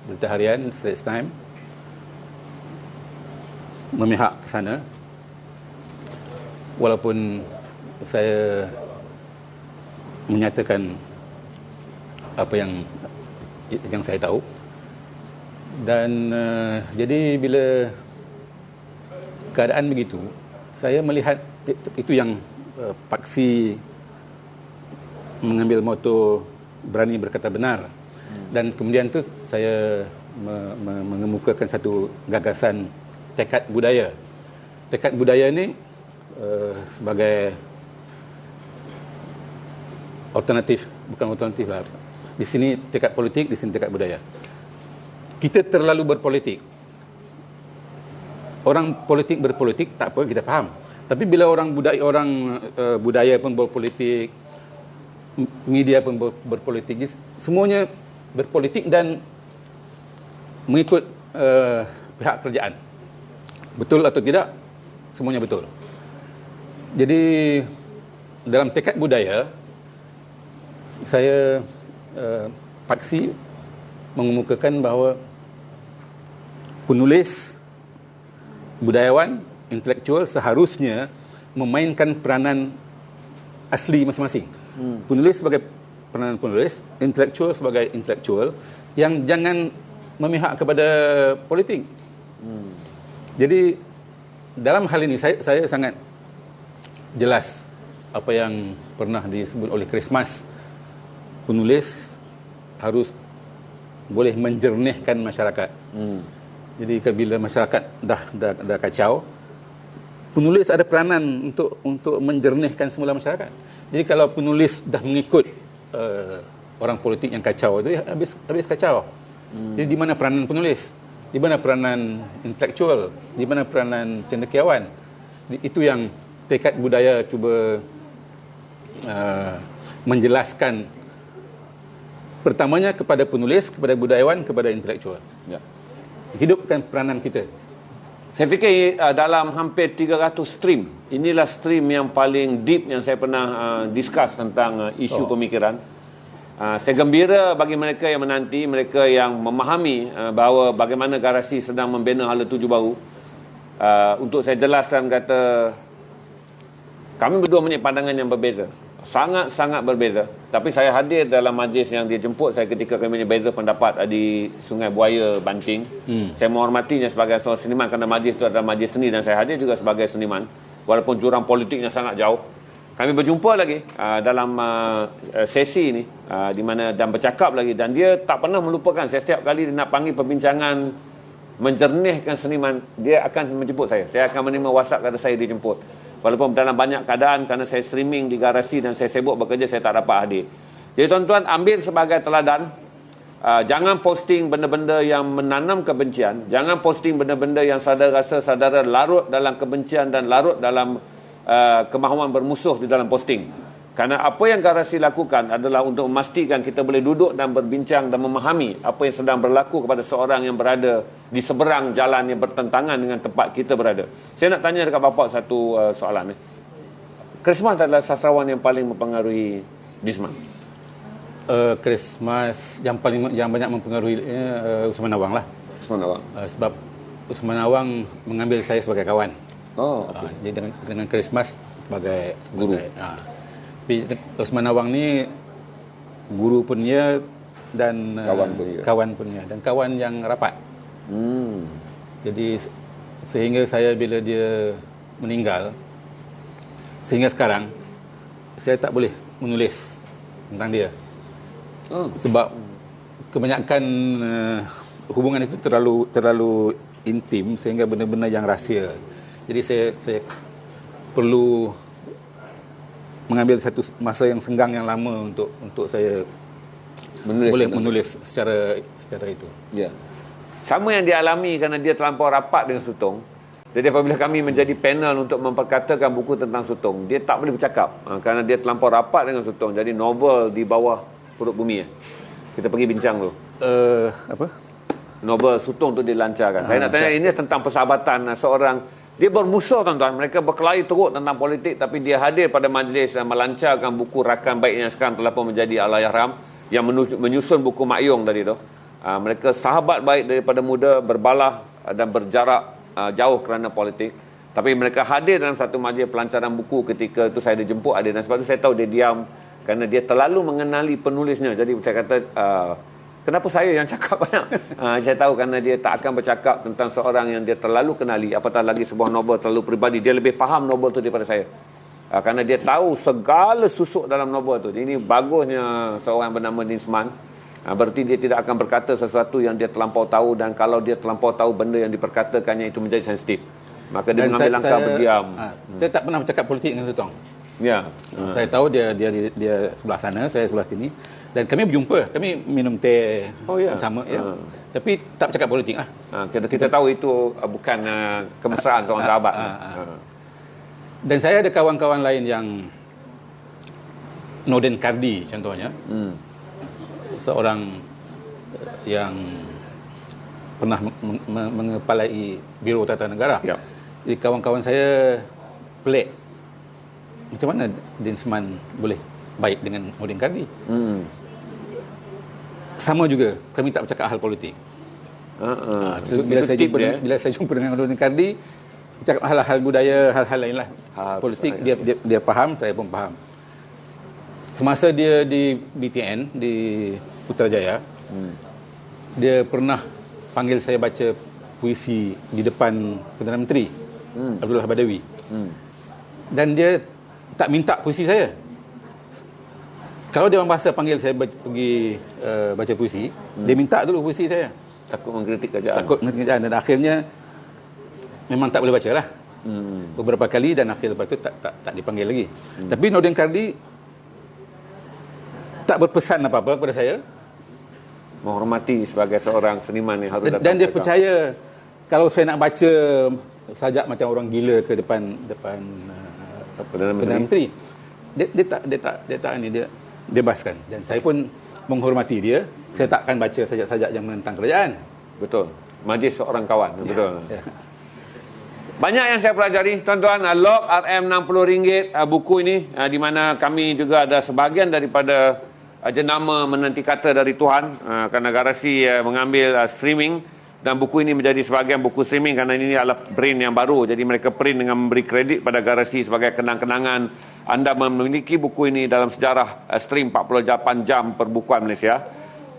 berita harian Straits Times memihak ke sana, walaupun saya menyatakan apa yang saya tahu. Dan jadi bila keadaan begitu, saya melihat itu yang Paksi mengambil moto berani berkata benar. Dan kemudian tu saya mengemukakan satu gagasan tekad budaya. Tekad budaya ni sebagai alternatif, bukan alternatif lah. Di sini tekad politik, di sini tekad budaya. Kita terlalu berpolitik. Orang politik berpolitik tak apa, kita faham. Tapi bila orang budaya pun berpolitik, media pun berpolitik, semuanya berpolitik dan mengikut pihak kerajaan. Betul atau tidak, semuanya betul. Jadi dalam tekad budaya, saya paksi mengemukakan bahawa penulis, budayawan, intelektual seharusnya memainkan peranan asli masing-masing. Penulis sebagai peranan penulis, intelektual sebagai intelektual, yang jangan memihak kepada politik. Jadi dalam hal ini saya sangat jelas apa yang pernah disebut oleh Chris Mas. Penulis harus boleh menjernihkan masyarakat. Jadi bila masyarakat dah kacau, penulis ada peranan untuk menjernihkan semula masyarakat. Jadi kalau penulis dah mengikut orang politik yang kacau itu, ya habis kacau. Jadi di mana peranan penulis? Di mana peranan intelektual? Di mana peranan cendekiawan? Itu yang tekad budaya cuba menjelaskan, pertamanya kepada penulis, kepada budayawan, kepada intelektual. Ya. Hidupkan peranan kita. Saya fikir dalam hampir 300 stream, inilah stream yang paling deep yang saya pernah discuss tentang isu pemikiran. Saya gembira bagi mereka yang menanti, mereka yang memahami bahawa bagaimana Garasi sedang membina hala tuju baru. Untuk saya jelaskan, kata kami berdua punya pandangan yang berbeza, sangat-sangat berbeza. Tapi saya hadir dalam majlis yang dia jemput saya ketika kami berbeza pendapat di Sungai Buaya, Banting. Saya menghormatinya sebagai seorang seniman kerana majlis itu adalah majlis seni, dan saya hadir juga sebagai seniman walaupun jurang politiknya sangat jauh. Kami berjumpa lagi dalam sesi ini di mana dan bercakap lagi, dan dia tak pernah melupakan. Saya setiap kali dia nak panggil perbincangan menjernihkan seniman, dia akan menjemput saya. Saya akan menerima WhatsApp kata saya dijemput. Walaupun dalam banyak keadaan kerana saya streaming di Garasi dan saya sibuk bekerja, saya tak dapat hadir. Jadi tuan-tuan, ambil sebagai teladan, jangan posting benda-benda yang menanam kebencian, jangan posting benda-benda yang saudara rasa saudara larut dalam kebencian dan larut dalam kemahuan bermusuh di dalam posting. Kerana apa yang Garasi lakukan adalah untuk memastikan kita boleh duduk dan berbincang dan memahami apa yang sedang berlaku kepada seorang yang berada di seberang jalan yang bertentangan dengan tempat kita berada. Saya nak tanya dekat bapa satu soalan. Chris Mas adalah sastrawan yang paling mempengaruhi Disman. Chris Mas yang banyak mempengaruhi Usman Awang lah. Usman Awang. Sebab Usman Awang mengambil saya sebagai kawan. Okay. Jadi dengan Chris Mas sebagai guru. Tapi Usman Awang ni guru pun dia dan kawan pun dia, dan kawan yang rapat. Jadi sehingga saya bila dia meninggal, sehingga sekarang saya tak boleh menulis tentang dia. Sebab kebanyakan hubungan itu terlalu intim sehingga benda-benda yang rahsia. Jadi saya perlu mengambil satu masa yang senggang yang lama untuk saya menulis secara itu. Ya. Sama yang dialami kerana dia terlampau rapat dengan Sutong. Jadi apabila kami menjadi panel untuk memperkatakan buku tentang Sutong, dia tak boleh bercakap kerana dia terlampau rapat dengan Sutong. Jadi novel di bawah perut bumi. Kita pergi bincang tu. Apa? Novel Sutong tu dilancarkan. Saya nak tanya, ini tentang persahabatan seorang. Dia bermusuh tuan-tuan, mereka berkelahi teruk tentang politik, tapi dia hadir pada majlis dan melancarkan buku rakan baik yang sekarang telah pun menjadi Allahyarham, yang menyusun buku Mak Yong tadi tu. Mereka sahabat baik daripada muda, berbalah dan berjarak jauh kerana politik. Tapi mereka hadir dalam satu majlis pelancaran buku ketika itu saya dijemput hadir, dan sebab itu saya tahu dia diam kerana dia terlalu mengenali penulisnya. Jadi saya kata, kenapa saya yang cakap banyak? Saya tahu kerana dia tak akan bercakap tentang seorang yang dia terlalu kenali, apatah lagi sebuah novel terlalu peribadi. Dia lebih faham novel tu daripada saya. Kerana dia tahu segala susuk dalam novel tu. Ini bagusnya seorang yang bernama Disman. Berarti dia tidak akan berkata sesuatu yang dia terlampau tahu, dan kalau dia terlampau tahu benda yang diperkatakannya itu menjadi sensitif, maka dia mengambil langkah berdiam. Saya tak pernah bercakap politik dengan Sutong. Ya. Saya tahu dia sebelah sana, saya sebelah sini. Dan kami berjumpa, kami minum teh sama, ya. Tapi tak bercakap politik lah. Kita tahu itu bukan kemesraan seorang sahabat. Dan saya ada kawan-kawan lain yang Noden Kardi contohnya, seorang yang pernah mengepalai Biro Tata Negara. Jadi kawan-kawan saya pelik macam mana Densman boleh baik dengan Nordin Kardi? Sama juga, kami tak bercakap hal politik. Bila saya jumpa dengan Nordin Kardi, bercakap hal-hal budaya, hal-hal lain lah. Politik dia faham, saya pun faham. Semasa dia di BTN di Putrajaya, dia pernah panggil saya baca puisi di depan Perdana Menteri Abdullah Badawi. Dan dia tak minta puisi saya. Kalau dia orang bahasa panggil saya pergi baca puisi, dia minta dulu puisi saya. Takut mengkritik kerajaan. Takut mengkritik kerajaan, dan akhirnya memang tak boleh baca lah. Beberapa kali, dan akhir lepas tu tak dipanggil lagi. Tapi Nordin Kardi tak berpesan apa-apa kepada saya. Menghormati sebagai seorang seniman yang harus datang. Dan dia percaya kalau saya nak baca sajak macam orang gila ke depan Perdana Menteri, dia tak ni, dia bebaskan. Dan saya pun menghormati dia. Saya takkan baca sajak-sajak yang menentang kerajaan. Betul. Majlis seorang kawan. Betul. Banyak yang saya pelajari, tuan-tuan. Log RM60 buku ini, di mana kami juga ada sebahagian daripada jenama menanti kata dari Tuhan, kerana Garasi mengambil streaming, dan buku ini menjadi sebahagian buku streaming kerana ini adalah print yang baru. Jadi mereka print dengan memberi kredit pada Garasi sebagai kenang-kenangan anda memiliki buku ini dalam sejarah stream 48 jam perbukuan Malaysia.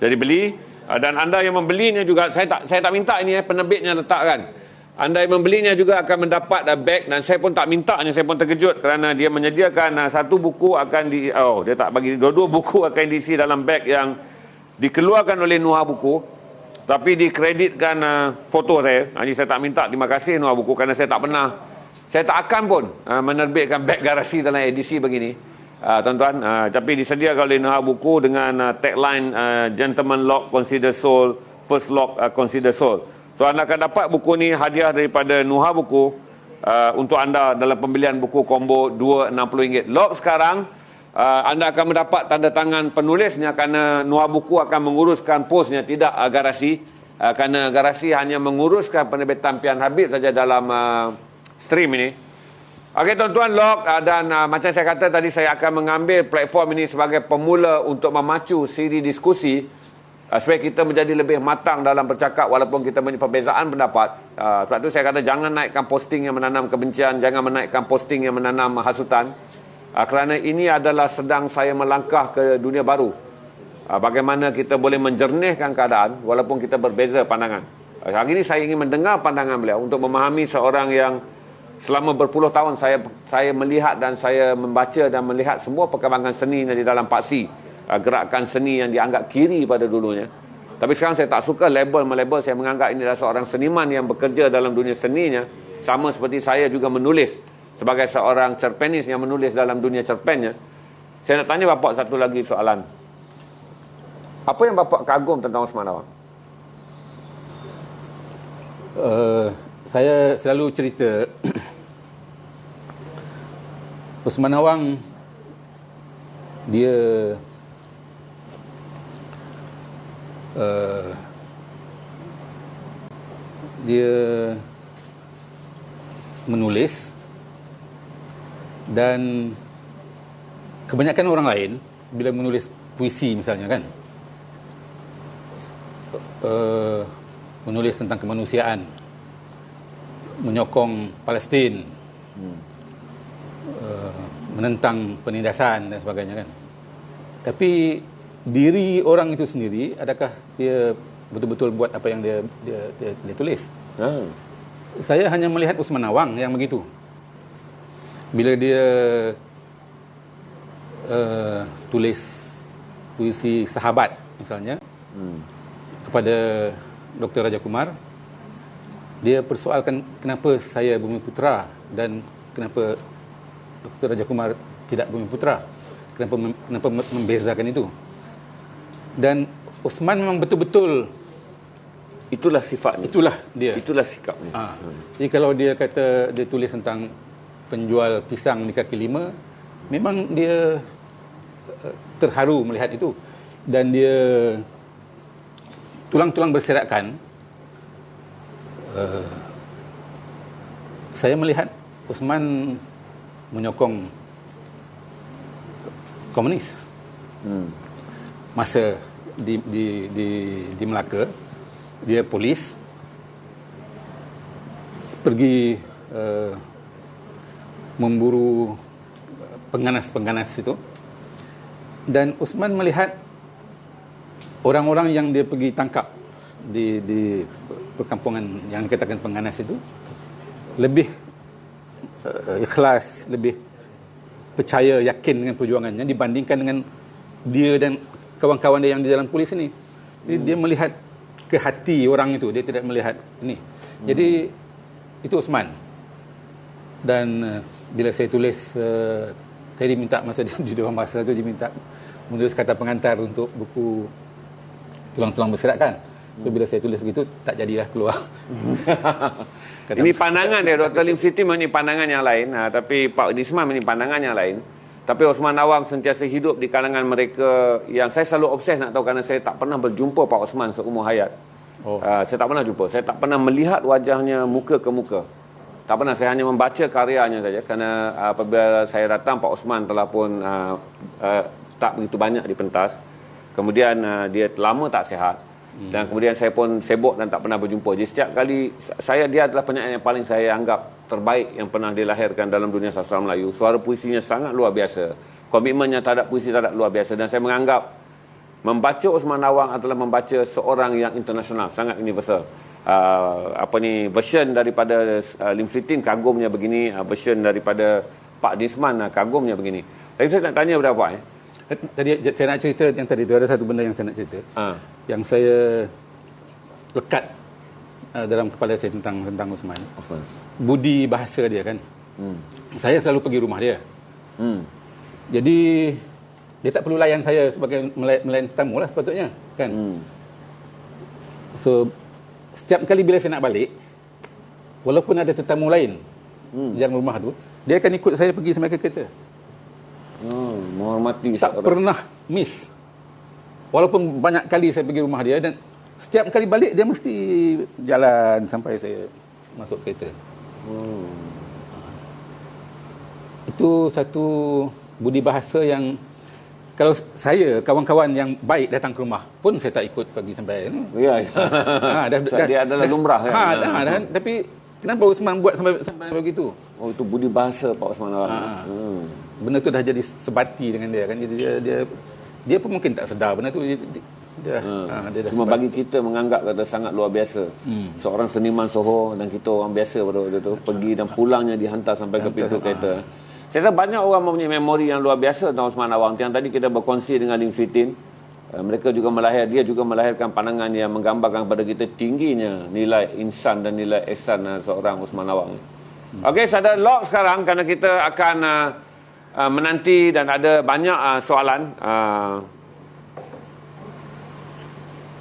Jadi beli, dan anda yang membelinya juga, saya tak minta ini, penerbitnya letakkan. Anda yang membelinya juga akan mendapat beg, dan saya pun tak mintanya, saya pun terkejut kerana dia menyediakan satu buku akan dia tak bagi, dua buku akan diisi dalam beg yang dikeluarkan oleh Nuha Buku, tapi dikreditkan foto saya. Jadi saya tak minta, terima kasih Nuha Buku, kerana saya tak akan pun menerbitkan beg Garasi dalam edisi begini, tuan-tuan. Tapi disediakan oleh Nuha Buku dengan tagline Gentleman Lock Consider Soul, First Lock Consider Soul. So anda akan dapat buku ni hadiah daripada Nuha Buku untuk anda dalam pembelian buku combo RM260. Lock sekarang, anda akan mendapat tanda tangan penulisnya kerana Nuha Buku akan menguruskan posnya, tidak Garasi. Kerana Garasi hanya menguruskan penerbitan Pian Habib saja dalam stream ini. Okey tuan-tuan, Lock, dan macam saya kata tadi, saya akan mengambil platform ini sebagai pemula untuk memacu siri diskusi supaya kita menjadi lebih matang dalam bercakap walaupun kita punya perbezaan pendapat. Sebab tu saya kata jangan naikkan posting yang menanam kebencian, jangan menaikkan posting yang menanam hasutan, kerana ini adalah sedang saya melangkah ke dunia baru. Bagaimana kita boleh menjernihkan keadaan walaupun kita berbeza pandangan. Hari ini saya ingin mendengar pandangan beliau untuk memahami seorang yang selama berpuluh tahun saya melihat dan saya membaca dan melihat semua perkembangan seni di dalam paksi. Gerakan seni yang dianggap kiri pada dulunya. Tapi sekarang saya tak suka label-melabel. Saya menganggap ini adalah seorang seniman yang bekerja dalam dunia seninya, sama seperti saya juga menulis sebagai seorang cerpenis yang menulis dalam dunia cerpennya. Saya nak tanya bapak satu lagi soalan. Apa yang bapak kagum tentang Osman Awang? Saya selalu cerita Osman Awang, dia menulis, dan kebanyakan orang lain bila menulis puisi misalnya kan, menulis tentang kemanusiaan, menyokong Palestin, menentang penindasan dan sebagainya kan. Tapi diri orang itu sendiri, adakah dia betul-betul buat apa yang dia tulis? Saya hanya melihat Osman Awang yang begitu. Bila dia tulis puisi Sahabat misalnya kepada Dr. Raja Kumar, dia persoalkan kenapa saya Bumiputera dan kenapa Dr. Raja Kumar tidak Bumiputera, kenapa membezakan itu. Dan Osman memang betul-betul itulah sifatnya, itulah dia, itulah sikapnya. Jadi kalau dia kata dia tulis tentang penjual pisang di kaki lima, memang dia terharu melihat itu, dan dia tulang-tulang berserakan. Saya melihat Osman menyokong komunis. Masa di Melaka, dia polis, pergi memburu pengganas itu, dan Osman melihat orang-orang yang dia pergi tangkap di perkampungan yang dikatakan pengganas itu lebih ikhlas, lebih percaya, yakin dengan perjuangannya dibandingkan dengan dia dan kawan-kawan dia yang di dalam polis ini. Jadi dia melihat ke hati orang itu, dia tidak melihat ini. Jadi itu Osman. Dan bila saya tulis, saya diminta masa di Dewan Bahasa itu diminta menulis kata pengantar untuk buku Tulang-Tulang Berserat kan. So bila saya tulis begitu, tak jadilah keluar. Ini pandangan dia, Dr. Lim Siti ini pandangan yang lain, tapi Pak Isman ini pandangan yang lain. Tapi Osman Awang sentiasa hidup di kalangan mereka yang saya selalu obses nak tahu, kerana saya tak pernah berjumpa Pak Osman seumur hayat. Saya tak pernah jumpa, saya tak pernah melihat wajahnya muka ke muka. Tak pernah, saya hanya membaca karyanya saja, kerana apabila saya datang Pak Osman telah pun tak begitu banyak di pentas. Kemudian dia lama tak sihat. Dan kemudian saya pun sibuk dan tak pernah berjumpa. Jadi setiap kali dia adalah penyanyi yang paling saya anggap terbaik yang pernah dilahirkan dalam dunia sastra Melayu. Suara puisinya sangat luar biasa. Komitmennya terhadap puisi terhadap luar biasa. Dan saya menganggap membaca Osman Awang adalah membaca seorang yang internasional, sangat universal. Version daripada Lim Siti kagumnya begini, version daripada Pak Disman kagumnya begini. Tapi saya nak tanya kepada Pak Tadi saya nak cerita yang tadi tu, ada satu benda yang saya nak cerita. Yang saya lekat dalam kepala saya tentang Osman. Budi bahasa dia kan. Saya selalu pergi rumah dia. Jadi dia tak perlu layan saya sebagai melayan tamu lah sepatutnya kan. So setiap kali bila saya nak balik, walaupun ada tetamu lain yang rumah tu, dia akan ikut saya pergi sampai ke kereta. Menghormati. Tak pernah miss. Walaupun banyak kali saya pergi rumah dia, dan setiap kali balik dia mesti jalan sampai saya masuk kereta. Itu satu budi bahasa yang kalau saya, kawan-kawan yang baik datang ke rumah pun saya tak ikut pergi sampai ya. Dia adalah lumrah kan. Tapi kenapa Osman buat sampai begitu? Itu budi bahasa Pak Osman Awang. Benda tu dah jadi sebati dengan dia kan. Jadi dia pun mungkin tak sedar benda tu. Dia cuma bagi kita menganggap kata sangat luar biasa. Seorang seniman Soho dan kita orang biasa pada waktu tu, pergi dan pulangnya dihantar sampai ke pintu kereta. Saya rasa banyak orang mempunyai memori yang luar biasa tentang Osman Awang. Yang tadi kita berkongsi dengan Lim Siti, dia juga melahirkan pandangan yang menggambarkan kepada kita tingginya nilai insan dan nilai ihsan seorang Osman Awang. Okey, saya ada lock sekarang kerana kita akan menanti dan ada banyak soalan.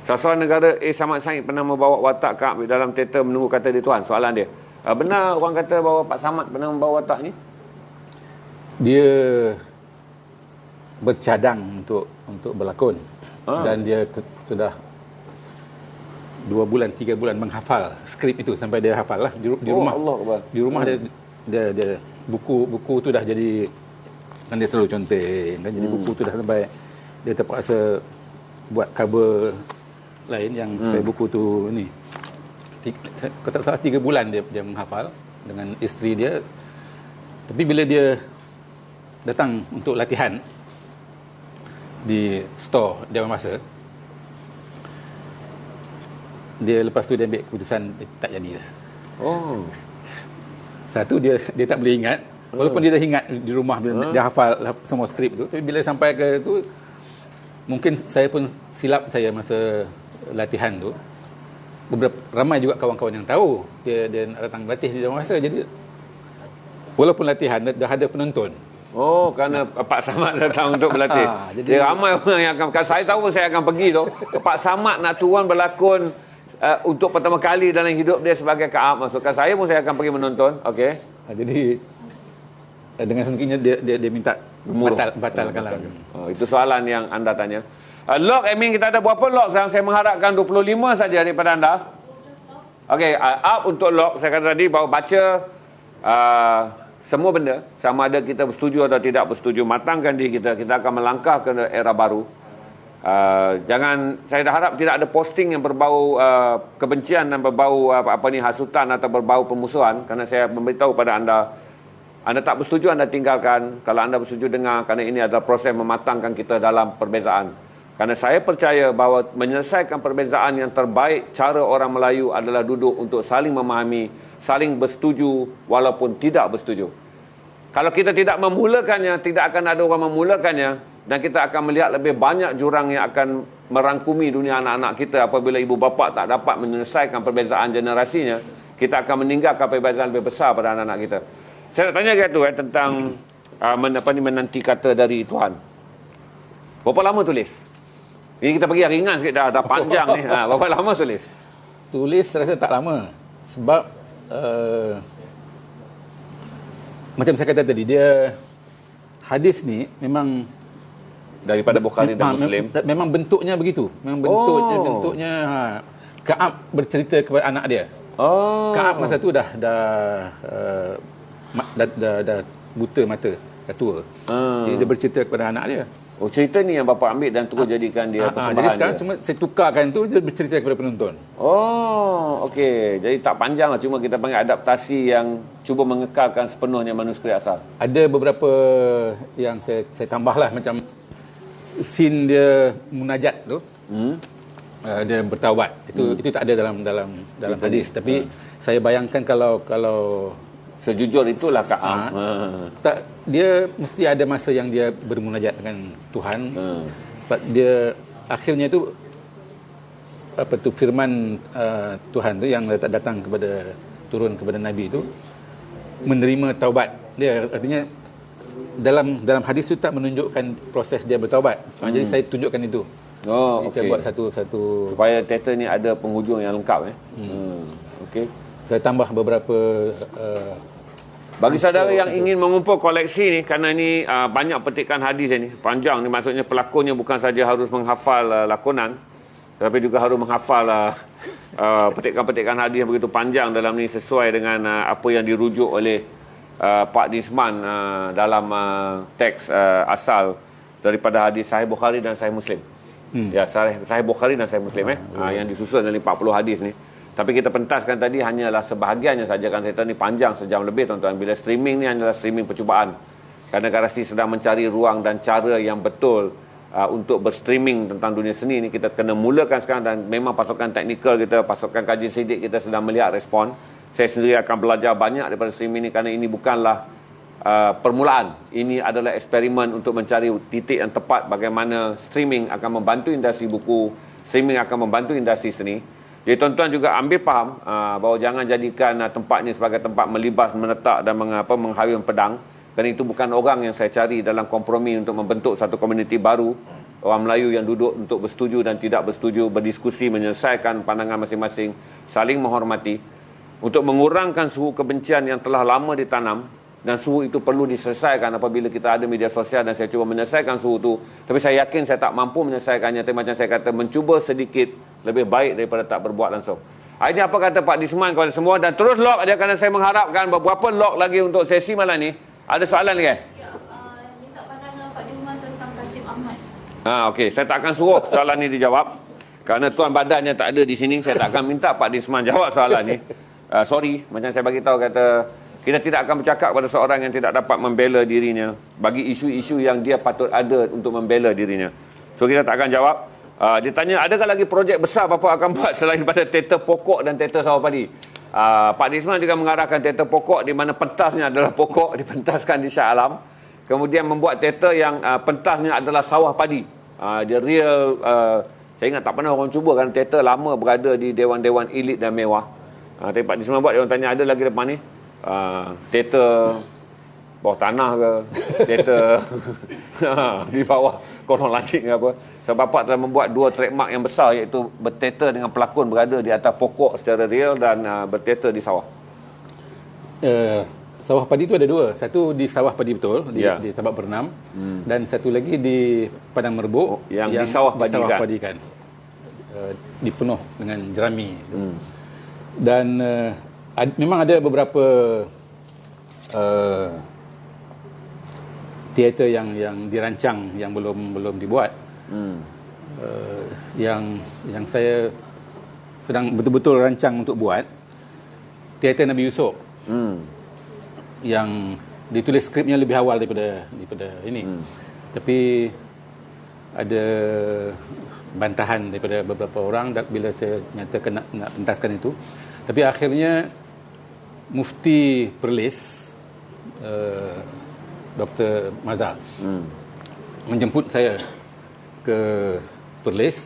Sasaran negara Samad Said pernah membawa watak Kak dalam teater menunggu kata dia Tuhan. Soalan dia, benar orang kata bahawa Pak Samad pernah membawa watak ni? Dia bercadang untuk berlakon. Dan dia sudah 2 bulan 3 bulan menghafal skrip itu sampai dia hafal lah di rumah. Di rumah dia buku tu dah jadi, kan dia selalu conteng kan, jadi buku tu dah sampai dia terpaksa buat cover lain yang supaya buku tu ni. Kalau tak salah 3 bulan dia menghafal dengan isteri dia. Tapi bila dia datang untuk latihan di store Dewan Bahasa, dia lepas tu dia ambil keputusan dia tak jadi dah. Satu dia tak boleh ingat, walaupun dia dah ingat di rumah dia hafal semua skrip tu, tapi bila sampai ke tu, mungkin saya pun silap saya masa latihan tu. Ramai juga kawan-kawan yang tahu dia nak datang berlatih di Dewan Bahasa. Jadi walaupun latihan dah ada penonton. Kerana Pak Samad datang untuk berlatih. Jadi ramai orang yang akan, saya tahu saya akan pergi tu. Pak Samad nak turun berlakon untuk pertama kali dalam hidup dia sebagai Kak Ab. Maksudkan saya pun saya akan pergi menonton. Okey. Jadi dengan sendirinya dia minta batalkanlah. Itu soalan yang anda tanya. Log admin kita ada berapa log sekarang? Saya mengharapkan 25 saja daripada anda. Okey, up untuk log saya kata tadi baru baca semua benda, sama ada kita bersetuju atau tidak bersetuju, matangkan diri kita, kita akan melangkah ke era baru. Saya dah harap tidak ada posting yang berbau kebencian dan berbau hasutan atau berbau permusuhan, kerana saya memberitahu pada anda tak bersetuju, anda tinggalkan. Kalau anda bersetuju, dengar, kerana ini adalah proses mematangkan kita dalam perbezaan. Kerana saya percaya bahawa menyelesaikan perbezaan yang terbaik cara orang Melayu adalah duduk untuk saling memahami, saling bersetuju walaupun tidak bersetuju. Kalau kita tidak memulakannya, tidak akan ada orang memulakannya, dan kita akan melihat lebih banyak jurang yang akan merangkumi dunia anak-anak kita apabila ibu bapa tak dapat menyelesaikan perbezaan generasinya. Kita akan meninggalkan perbezaan lebih besar pada anak-anak kita. Saya nak tanya tentang menanti kata dari Tuhan. Berapa lama tulis? Ini kita pergi yang ringan sikit, dah panjang ni. Berapa lama tulis? Tulis rasa tak lama. Sebab macam saya kata tadi, dia hadis ni memang daripada Bukhari dan Muslim. Memang bentuknya begitu. Memang bentuknya Ka'ab bercerita kepada anak dia. Ka'ab masa tu dah buta mata, dah tua. Jadi dia bercerita kepada anak dia. Cerita ni yang bapa ambil dan terus jadikan dia persembahan. Jadi sekarang cuma saya tukarkan tu, dia bercerita kepada penonton. Okey. Jadi tak panjang lah, cuma kita panggil adaptasi yang cuba mengekalkan sepenuhnya manuskrip asal. Ada beberapa yang saya tambah lah, macam scene dia munajat tu. Dia bertaubat. Itu tak ada dalam hadis. Tapi saya bayangkan kalau sejujur itulah Ka'ab. Tak, dia mesti ada masa yang dia bermunajat dengan Tuhan. Sebab dia akhirnya tu firman Tuhan tu yang datang turun kepada Nabi tu, menerima taubat dia. Artinya dalam hadis tu tak menunjukkan proses dia bertaubat. Jadi saya tunjukkan itu. Saya buat satu supaya teater ni ada penghujung yang lengkap. Okey. Saya tambah beberapa bagi saudara yang ingin mengumpul koleksi ni, kerana ni banyak petikan hadis ni, panjang ni, maksudnya pelakonnya bukan saja harus menghafal lakonan, tetapi juga harus menghafal petikan-petikan hadis yang begitu panjang dalam ni, sesuai dengan apa yang dirujuk oleh Pak Disman dalam teks asal daripada hadis Sahih Bukhari dan Sahih Muslim. Ya, Sahih Bukhari dan Sahih Muslim yang disusun dari 40 hadis ni. Tapi kita pentaskan tadi hanyalah sebahagiannya saja, kan cerita ni panjang sejam lebih tuan-tuan. Bila streaming ni hanyalah streaming percubaan. Kerana Garasi sedang mencari ruang dan cara yang betul untuk berstreaming tentang dunia seni ni. Kita kena mulakan sekarang, dan memang pasukan teknikal kita, pasukan kaji sidik kita sedang melihat respon. Saya sendiri akan belajar banyak daripada streaming ni, kerana ini bukanlah permulaan. Ini adalah eksperimen untuk mencari titik yang tepat bagaimana streaming akan membantu industri buku, streaming akan membantu industri seni. Jadi tuan-tuan juga ambil faham bahawa jangan jadikan tempat ini sebagai tempat melibas, menetak dan menghayun pedang. Kerana itu bukan orang yang saya cari dalam kompromi untuk membentuk satu komuniti baru. Orang Melayu yang duduk untuk bersetuju dan tidak bersetuju, berdiskusi, menyelesaikan pandangan masing-masing, saling menghormati. Untuk mengurangkan suhu kebencian yang telah lama ditanam. Dan suhu itu perlu diselesaikan apabila kita ada media sosial, dan saya cuba menyelesaikan suhu itu. Tapi saya yakin saya tak mampu menyelesaikannya. Tapi macam saya kata, mencuba sedikit lebih baik daripada tak berbuat langsung. Ini apa kata Pak Disman kepada semua, dan terus lock aja, kerana saya mengharapkan beberapa lock lagi untuk sesi malam ni. Ada soalan lagi? Minta pandangan Pak Disman tentang Kasim Ahmad. Okey, saya tak akan suruh soalan ni dijawab. Kerana tuan badannya tak ada di sini, saya tak akan minta Pak Disman jawab soalan ni. Sorry, macam saya bagi tahu, kata kita tidak akan bercakap pada seorang yang tidak dapat membela dirinya bagi isu-isu yang dia patut ada untuk membela dirinya. So kita tak akan jawab. Dia tanya, adakah lagi projek besar Bapa akan buat selain pada teater pokok dan teater sawah padi? Pak Disman juga mengarahkan teater pokok, di mana pentasnya adalah pokok, dipentaskan di Shah Alam. Kemudian membuat teater yang pentasnya adalah sawah padi. Dia real, saya ingat tak pernah orang cuba, kan teater lama berada di dewan-dewan elit dan mewah. Tapi Pak Disman buat, dia orang tanya ada lagi depan ni teater bawah tanah ke, teater di bawah kolong langit ke apa. Sebab bapa telah membuat dua trademark yang besar, iaitu berteater dengan pelakon berada di atas pokok secara real, dan berteater di sawah. Sawah padi tu ada dua. Satu di sawah padi betul, di Sabak Bernam, dan satu lagi di Padang Merbuk yang di sawah padikan. Dipenuh dengan jerami. Dan memang ada beberapa teater yang dirancang yang belum dibuat. Yang saya sedang betul-betul rancang untuk buat teater Nabi Yusuf. Yang ditulis skripnya lebih awal daripada ini. Tapi ada bantahan daripada beberapa orang bila saya nyatakan nak pentaskan itu. Tapi akhirnya Mufti Perlis, Dr. Mazhar, menjemput saya ke Perlis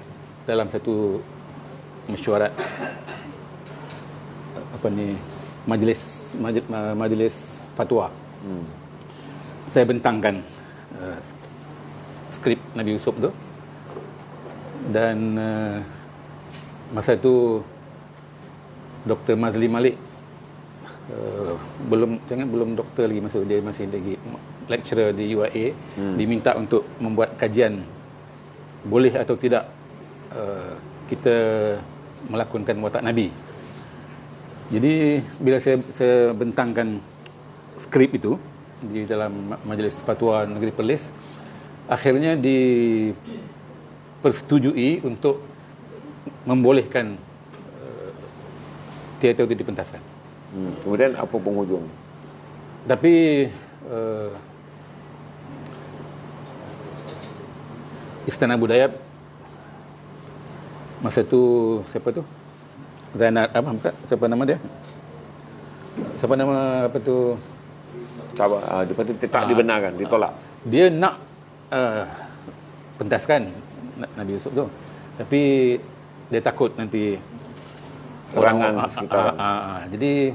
dalam satu mesyuarat majlis fatwa. Saya bentangkan skrip Nabi Yusuf tu, dan masa itu Dr. Mazli Malik belum doktor lagi, dia masih lagi lecturer di UIA, diminta untuk membuat kajian boleh atau tidak kita melakonkan watak Nabi. Jadi bila saya bentangkan skrip itu di dalam Majlis Fatwa Negeri Perlis, akhirnya dipersetujui untuk membolehkan teater itu dipentaskan. Kemudian apa penghujung? Tapi Istana Budaya masa tu siapa tu? Zainal siapa nama dia? Siapa nama apa tu? Lepas tu tak dibenarkan, ditolak. Dia nak pentaskan Nabi Yusuf tu, tapi dia takut nanti serangan sekitar. Jadi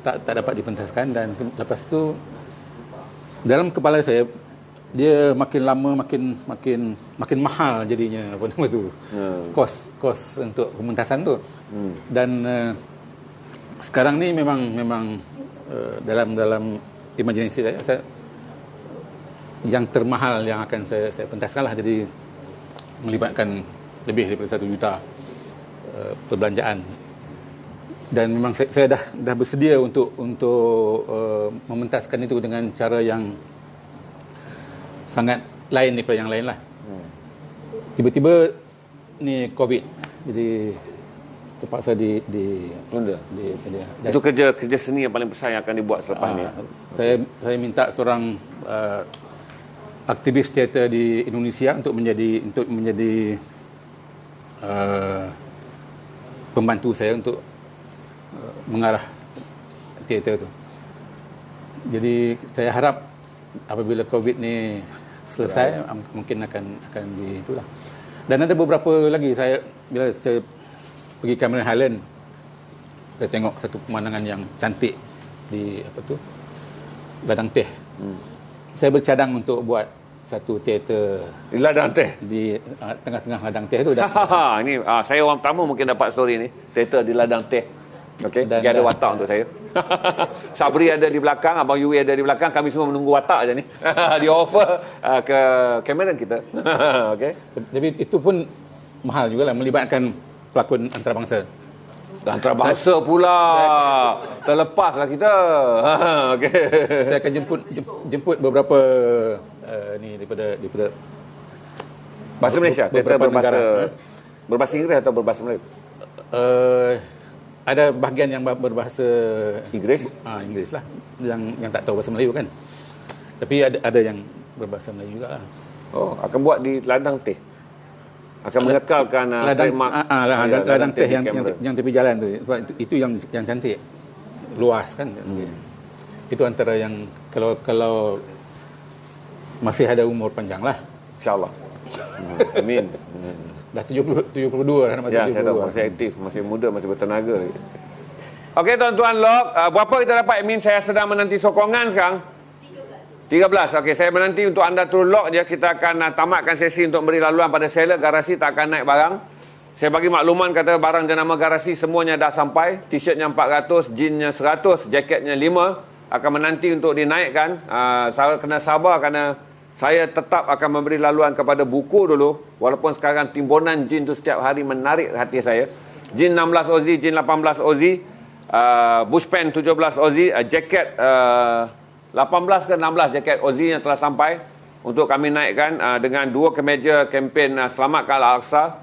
tak dapat dipentaskan, dan lepas tu dalam kepala saya dia makin lama makin mahal jadinya apa nama tu. Kos untuk pementasan tu. Dan sekarang ni memang dalam imajinasi saya yang termahal yang akan saya pentaskan lah, jadi melibatkan lebih daripada 1 juta perbelanjaan. Dan memang saya dah bersedia untuk mementaskan itu dengan cara yang sangat lain daripada yang lain lah. Tiba-tiba ni COVID, jadi terpaksa tunda. Itu kerja seni yang paling besar yang akan dibuat selepas ni. Saya minta seorang aktivis teater di Indonesia untuk menjadi pembantu saya untuk mengarah teater tu. Jadi saya harap apabila COVID ni selesai, mungkin akan di itulah. Dan ada beberapa lagi, bila saya pergi Cameron Highland, saya tengok satu pemandangan yang cantik di Ladang Teh. Saya bercadang untuk buat satu teater di Ladang Teh, di tengah-tengah Ladang Teh tu. Ini saya orang pertama mungkin dapat story ni, teater di Ladang Teh. Okey, dia ada watak untuk saya. Sabri ada di belakang, Abang Yui ada di belakang, kami semua menunggu watak aja ni. Dia offer ke Cameron kita. Okey. Jadi itu pun mahal jugalah, melibatkan pelakon antarabangsa. Antarabangsa pula. Terlepaslah kita. Okey. Saya akan jemput beberapa ni daripada bahasa Malaysia, teater berbahasa Inggeris atau berbahasa Melayu? Ada bahagian yang berbahasa Inggeris. Inggeris lah, yang tak tahu bahasa Melayu kan. Tapi ada yang berbahasa Melayu juga lah. Oh, akan buat di Ladang Teh. Akan mengekalkan Ladang Teh yang tepi jalan tu. Itu yang cantik. Luas kan. Itu antara yang kalau masih ada umur panjang lah. InsyaAllah. Amin. Dah 72 dah. Ya, saya tahu, masih aktif, masih muda, masih bertenaga lagi. Okey tuan-tuan Lok, berapa kita dapat admin? Saya sedang menanti sokongan sekarang. 13. Okey, saya menanti untuk anda turun Lok je. Kita akan tamatkan sesi untuk beri laluan pada seller. Garasi tak akan naik barang. Saya bagi makluman, kata barang jenama garasi semuanya dah sampai. T-shirtnya 400, jeansnya 100, jaketnya 5. Akan menanti untuk dinaikkan. Saya kena sabar kerana saya tetap akan memberi laluan kepada buku dulu. Walaupun sekarang timbunan jin tu setiap hari menarik hati saya. Jin 16 Ozi, jin 18 Ozi. Bushpan 17 Aussie, jaket 18 ke 16 jaket Aussie yang telah sampai untuk kami naikkan dengan 2 kemeja kempen Selamatkan Al-Aqsa,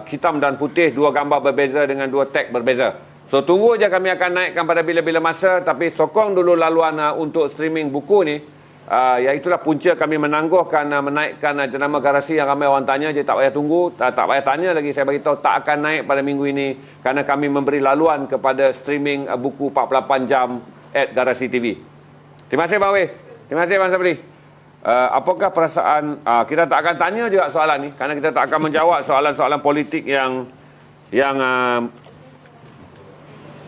hitam dan putih, 2 gambar berbeza dengan 2 tag berbeza. So tunggu je, kami akan naikkan pada bila-bila masa, tapi sokong dulu laluan untuk streaming buku ni. Iaitulah punca kami menangguhkan menaikkan jenama garasi yang ramai orang tanya. Jadi tak payah tunggu, tak payah tanya lagi. Saya beritahu tak akan naik pada minggu ini kerana kami memberi laluan kepada streaming buku 48 jam @Garasi TV. Terima kasih Bang Wei. Terima kasih Bang Sabri. Apakah perasaan, kita tak akan tanya juga soalan ni kerana kita tak akan menjawab soalan-soalan politik yang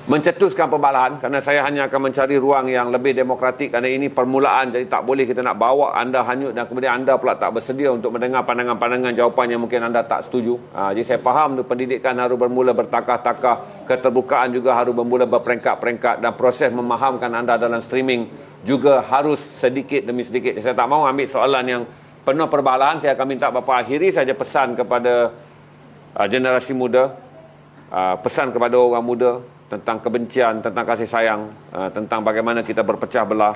mencetuskan pembalahan, kerana saya hanya akan mencari ruang yang lebih demokratik kerana ini permulaan, jadi tak boleh kita nak bawa anda hanyut dan kemudian anda pula tak bersedia untuk mendengar pandangan-pandangan jawapan yang mungkin anda tak setuju. Jadi saya faham pendidikan harus bermula bertakah-takah, keterbukaan juga harus bermula berperingkat-peringkat, dan proses memahamkan anda dalam streaming juga harus sedikit demi sedikit. Saya tak mahu ambil soalan yang penuh perbalahan. Saya akan minta bapa akhiri saja pesan kepada generasi muda, pesan kepada orang muda tentang kebencian, tentang kasih sayang, tentang bagaimana kita berpecah belah,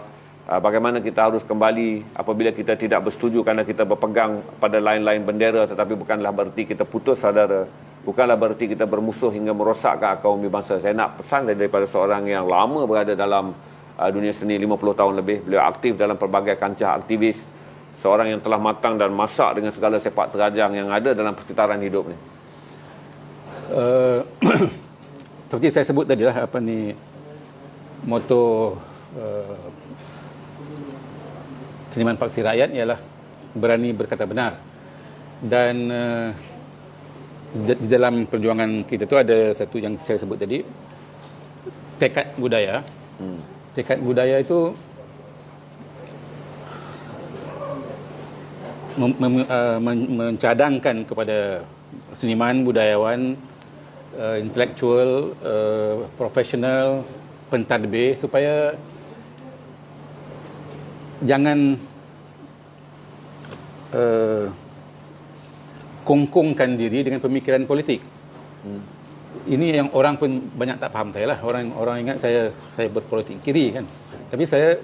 bagaimana kita harus kembali apabila kita tidak bersetuju kerana kita berpegang pada lain-lain bendera, tetapi bukanlah bererti kita putus saudara, bukanlah bererti kita bermusuh hingga merosakkan kaum bangsa. Saya nak pesan daripada seorang yang lama berada dalam dunia seni, 50 tahun lebih. Beliau aktif dalam pelbagai kancah aktivis, seorang yang telah matang dan masak dengan segala sepak terjang yang ada dalam persekitaran hidup ni. Seperti saya sebut tadi lah, moto seniman paksi rakyat ialah berani berkata benar. Dan di dalam perjuangan kita tu ada satu yang saya sebut tadi, tekad budaya. Tekad budaya itu mencadangkan kepada seniman, budayawan, intelektual, profesional, pentadbir supaya jangan kongkongkan diri dengan pemikiran politik. Ini yang orang pun banyak tak faham saya lah. Orang ingat saya berpolitik kiri kan. Tapi saya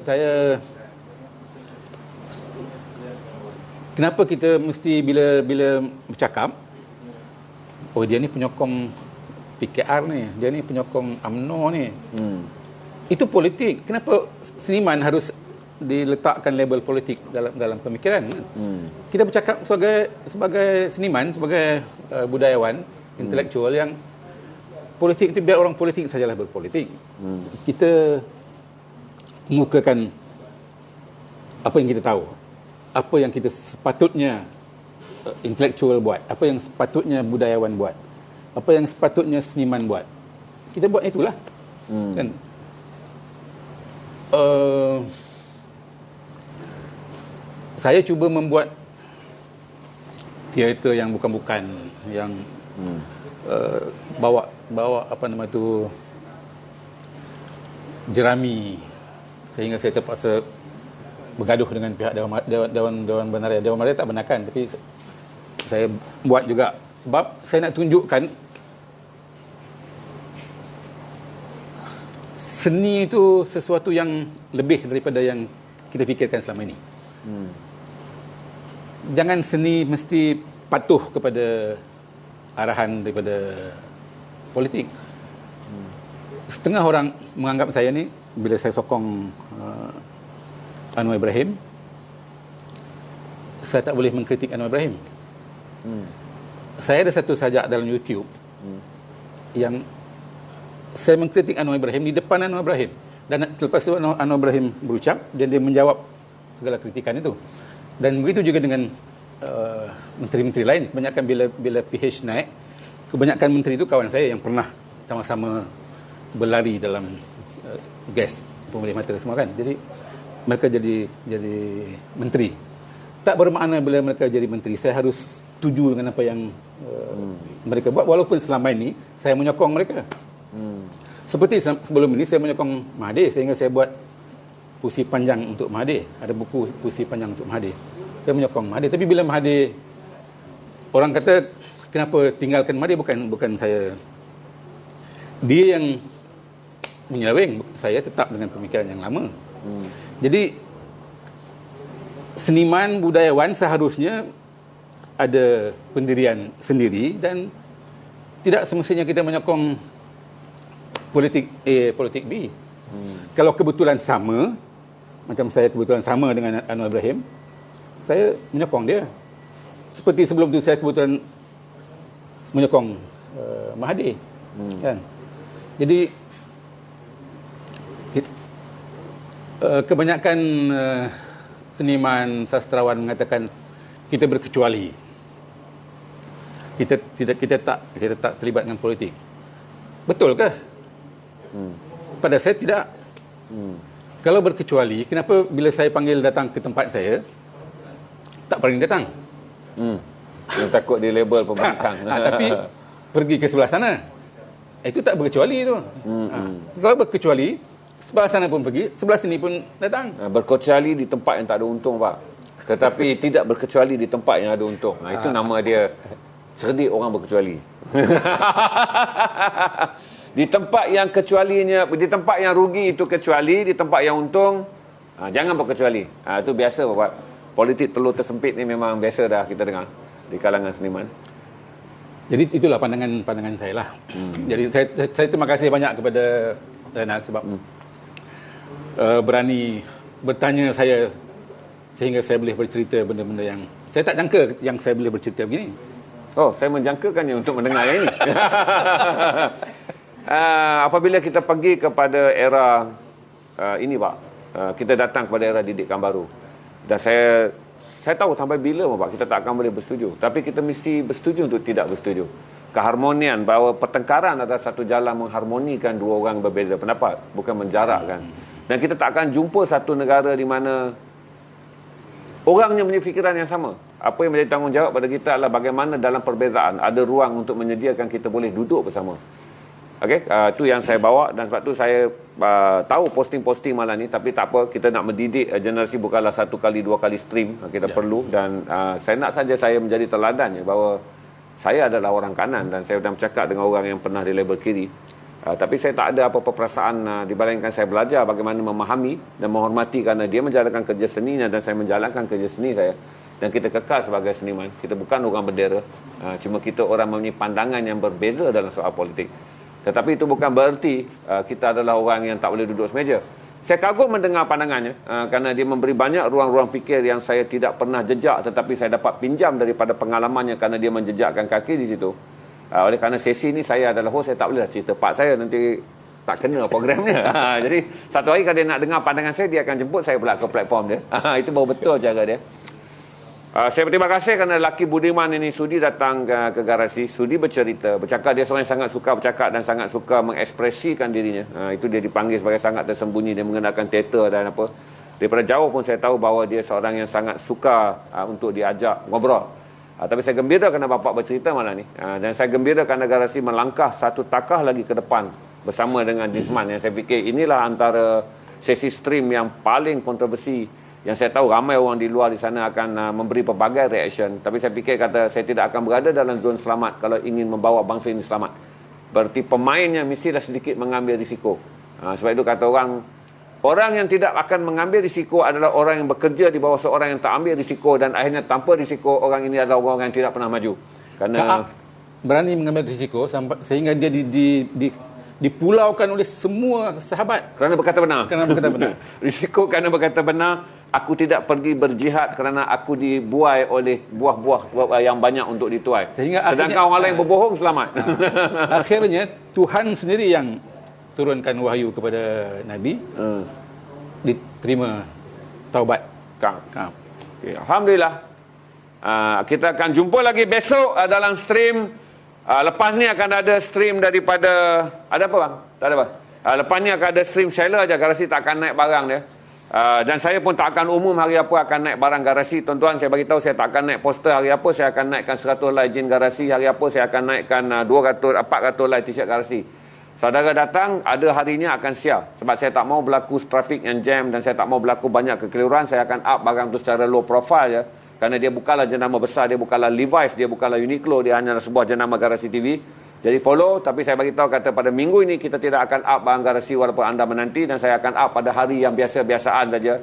kenapa kita mesti bila bercakap, oh dia ni penyokong PKR ni, dia ni penyokong UMNO ni. Itu politik. Kenapa seniman harus diletakkan label politik dalam pemikiran? Kita bercakap sebagai seniman, sebagai budayawan, intelektual yang politik itu biar orang politik sajalah berpolitik. Kita mengukakan apa yang kita tahu, apa yang kita sepatutnya intelektual buat, apa yang sepatutnya budayawan buat, apa yang sepatutnya seniman buat. Kita buat itulah. Kan? Saya cuba membuat teater yang bukan-bukan, yang bawa apa nama tu, jerami, sehingga saya terpaksa bergaduh dengan pihak Dewan Benaria. Dewan Benaria tak benarkan, tapi saya buat juga sebab saya nak tunjukkan seni itu sesuatu yang lebih daripada yang kita fikirkan selama ini. Jangan seni mesti patuh kepada arahan daripada politik. Setengah orang menganggap saya ni, bila saya sokong Anwar Ibrahim, saya tak boleh mengkritik Anwar Ibrahim. Saya ada satu sajak dalam YouTube yang saya mengkritik Anwar Ibrahim di depan Anwar Ibrahim, dan lepas itu Anwar Ibrahim berucap dan dia menjawab segala kritikan itu. Dan begitu juga dengan menteri-menteri lain. Kebanyakan bila PH naik, kebanyakan menteri itu kawan saya yang pernah sama-sama berlari dalam gas pemilih mata semua kan. Jadi mereka jadi menteri. Tak bermakna bila mereka jadi menteri saya harus setuju dengan apa yang mereka buat, walaupun selama ini saya menyokong mereka. Seperti sebelum ini saya menyokong Mahathir, sehingga saya buat puisi panjang untuk Mahathir. Ada buku puisi panjang untuk Mahathir. Saya menyokong Mahathir. Tapi bila Mahathir, orang kata kenapa tinggalkan Mahathir, bukan saya. Dia yang menyeleweng. Saya tetap dengan pemikiran yang lama. Jadi seniman budayawan seharusnya ada pendirian sendiri dan tidak semestinya kita menyokong politik A, politik B. Kalau kebetulan sama, macam saya kebetulan sama dengan Anwar Ibrahim, saya menyokong dia. Seperti sebelum itu saya kebetulan menyokong Mahathir. Kan? Jadi kebanyakan seniman, sastrawan mengatakan kita berkecuali. Kita tak terlibat dengan politik. Betul ke? Pada saya tidak. Kalau berkecuali, kenapa bila saya panggil datang ke tempat saya tak berani datang? Yang takut di label pembangkang. Tapi pergi ke sebelah sana, itu tak berkecuali tu. Kalau berkecuali, sebelah sana pun pergi, sebelah sini pun datang. Berkecuali di tempat yang tak ada untung, Pak. Tetapi tidak berkecuali di tempat yang ada untung. Itu nama dia, cerdik orang berkecuali. Di tempat yang kecualinya, di tempat yang rugi itu kecuali, di tempat yang untung jangan berkecuali. Itu biasa, Pak. Politik telur tersempit ni memang biasa dah kita dengar di kalangan seniman. Jadi itulah pandangan saya lah. Jadi saya terima kasih banyak kepada Zainal sebab berani bertanya saya sehingga saya boleh bercerita benda-benda yang saya tak jangka yang saya boleh bercerita begini. Oh, saya menjangkakannya untuk mendengar yang ini. Apabila kita pergi kepada era ini, Pak, kita datang kepada era didikan baru. Dan saya tahu sampai bila, Pak, kita tak akan boleh bersetuju. Tapi kita mesti bersetuju untuk tidak bersetuju. Keharmonian, bahawa pertengkaran adalah satu jalan mengharmonikan dua orang berbeza pendapat, bukan menjarakkan. Dan kita tak akan jumpa satu negara di mana orangnya punya fikiran yang sama. Apa yang menjadi tanggungjawab pada kita adalah bagaimana dalam perbezaan ada ruang untuk menyediakan kita boleh duduk bersama. Okey, itu yang saya bawa dan sebab tu saya tahu posting-posting malam ni, tapi tak apa, kita nak mendidik generasi bukanlah 1 kali 2 kali stream, kita perlu, dan saya nak saja saya menjadi teladan bahawa saya adalah orang kanan dan saya dah bercakap dengan orang yang pernah di label kiri. Tapi saya tak ada apa-apa perasaan dibandingkan saya belajar bagaimana memahami dan menghormati kerana dia menjalankan kerja seninya dan saya menjalankan kerja seni saya. Dan kita kekal sebagai seniman. Kita bukan orang bendera. Cuma kita orang mempunyai pandangan yang berbeza dalam soal politik. Tetapi itu bukan bererti kita adalah orang yang tak boleh duduk semeja. Saya kagum mendengar pandangannya kerana dia memberi banyak ruang-ruang fikir yang saya tidak pernah jejak, tetapi saya dapat pinjam daripada pengalamannya kerana dia menjejakkan kaki di situ. Oleh kerana sesi ni saya adalah host, saya tak boleh cerita part saya, nanti tak kena programnya. Jadi satu hari kalau dia nak dengar pandangan saya, dia akan jemput saya pula ke platform dia. Itu baru betul cara dia. Saya berterima kasih kerana lelaki budiman ini sudi datang ke garasi, sudi bercerita, bercakap. Dia seorang yang sangat suka bercakap dan sangat suka mengekspresikan dirinya. Itu dia dipanggil sebagai sangat tersembunyi. Dia mengenakan teater dan apa. Daripada jauh pun saya tahu bahawa dia seorang yang sangat suka untuk diajak ngobrol. Tapi saya gembira kerana bapak bercerita malam ni. Dan saya gembira kerana garasi melangkah satu takah lagi ke depan bersama dengan Disman, yang saya fikir inilah antara sesi stream yang paling kontroversi, yang saya tahu ramai orang di luar di sana akan memberi pelbagai reaction. Tapi saya fikir kata saya tidak akan berada dalam zon selamat kalau ingin membawa bangsa ini selamat. Berarti pemainnya mestilah sedikit mengambil risiko. Sebab itu kata orang yang tidak akan mengambil risiko adalah orang yang bekerja di bawah seorang yang tak ambil risiko, dan akhirnya tanpa risiko orang ini adalah orang yang tidak pernah maju. Kerana berani mengambil risiko sehingga dia dipulaukan oleh semua sahabat kerana berkata benar. Risiko kerana berkata benar. Aku tidak pergi berjihad kerana aku dibuai oleh buah-buah yang banyak untuk dituai. Sedangkan orang lain berbohong selamat. Akhirnya Tuhan sendiri yang turunkan wahyu kepada Nabi, diterima taubat Kang. Okay, alhamdulillah. Kita akan jumpa lagi besok dalam stream. Lepas ni akan ada stream daripada, ada apa bang? Tak ada apa. Lepas ni akan ada stream seller aja, garasi tak akan naik barang dia. Dan saya pun tak akan umum hari apa akan naik barang garasi. Tuan-tuan, saya bagi tahu saya tak akan naik poster hari apa. Saya akan naikkan 100 helai jin garasi. Hari apa saya akan naikkan 400 helai t-shirt garasi. Saudara datang, ada harinya akan share. Sebab saya tak mau berlaku traffic yang jam dan saya tak mau berlaku banyak kekeliruan. Saya akan up barang tu secara low profile je. Kerana dia bukanlah jenama besar, dia bukanlah Levi's, dia bukanlah Uniqlo, dia hanyalah sebuah jenama Garasi TV. Jadi follow, tapi saya bagi tahu kata pada minggu ini kita tidak akan up barang garasi walaupun anda menanti, dan saya akan up pada hari yang biasa-biasaan saja,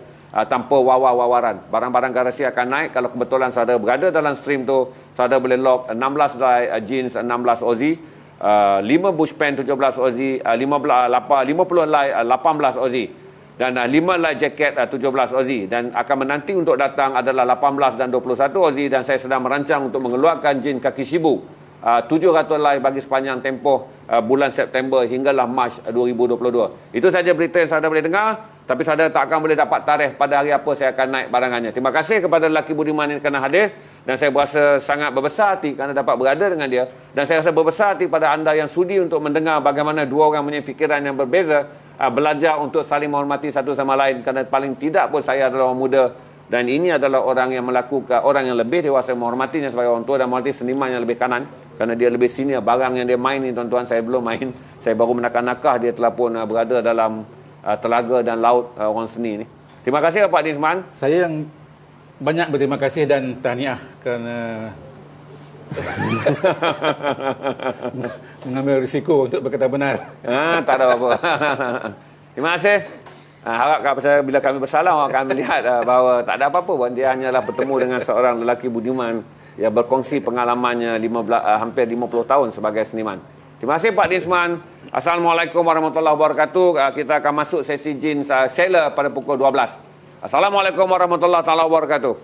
tanpa wawaran. Barang-barang garasi akan naik kalau kebetulan saudara berada dalam stream tu, saudara boleh log 16 jeans 16 Aussie, 5 bush pant 17 Aussie, 50 lai 18 Aussie, dan 5 lai jaket 17 Aussie, dan akan menanti untuk datang adalah 18 dan 21 Aussie, dan saya sedang merancang untuk mengeluarkan jeans kaki Shibu 700 lai bagi sepanjang tempoh bulan September hinggalah Mac 2022. Itu saja berita yang saudara boleh dengar, tapi saudara tak akan boleh dapat tarikh pada hari apa saya akan naik barangannya. Terima kasih kepada lelaki budiman yang kerana hadir, dan saya berasa sangat berbesar hati kerana dapat berada dengan dia, dan saya rasa berbesar hati pada anda yang sudi untuk mendengar bagaimana dua orang punya fikiran yang berbeza, belajar untuk saling menghormati satu sama lain, kerana paling tidak pun saya adalah orang muda dan ini adalah orang yang melakukan, orang yang lebih dewasa menghormatinya sebagai orang tua dan menghormati seniman yang lebih kanan kerana dia lebih senior. Barang yang dia main ni tuan-tuan, saya belum main, saya baru menakah-nakah, dia telah pun berada dalam telaga dan laut orang seni ni. Terima kasih Pak Dizman. Saya yang banyak berterima kasih dan tahniah kerana mengambil risiko untuk berkata benar. Tak ada apa-apa. Terima kasih. Harap bila kami bersalah, orang akan melihat bahawa tak ada apa-apa pun. Dia hanyalah bertemu dengan seorang lelaki budiman yang berkongsi pengalamannya hampir 50 tahun sebagai seniman. Terima kasih Pak Dizman. Assalamualaikum warahmatullahi wabarakatuh. Kita akan masuk sesi jeans Sailor pada pukul 12. Assalamualaikum warahmatullahi wabarakatuh.